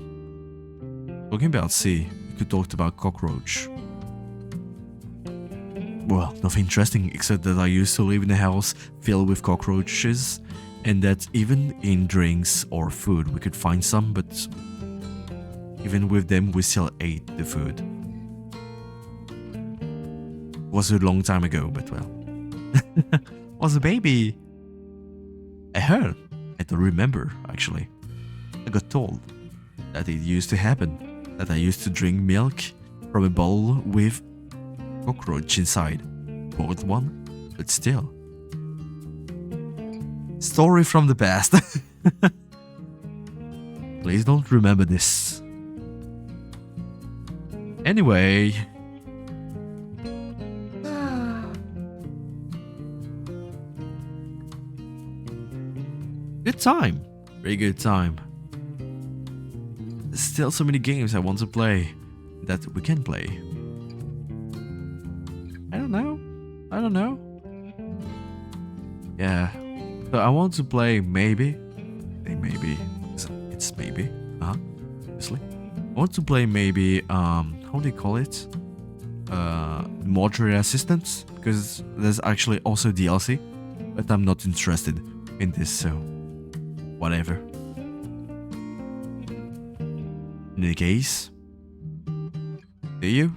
Talking about C, we could talk about cockroach. Well, nothing interesting except that I used to live in a house filled with cockroaches, and that even in drinks or food we could find some, but even with them we still ate the food. Was a long time ago, but well. Was a baby. I heard. I don't remember, actually. I got told that it used to happen, that I used to drink milk from a bowl with cockroach inside. Both one, but still. Story from the past. Please don't remember this. Anyway. Good time. Very good time. There's still so many games I want to play that we can play. I don't know. Yeah. So I want to play maybe. It's maybe. Obviously. I want to play maybe, how do you call it? Mortuary Assistants. Because there's actually also DLC. But I'm not interested in this, so whatever. In any case, see you.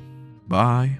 Bye.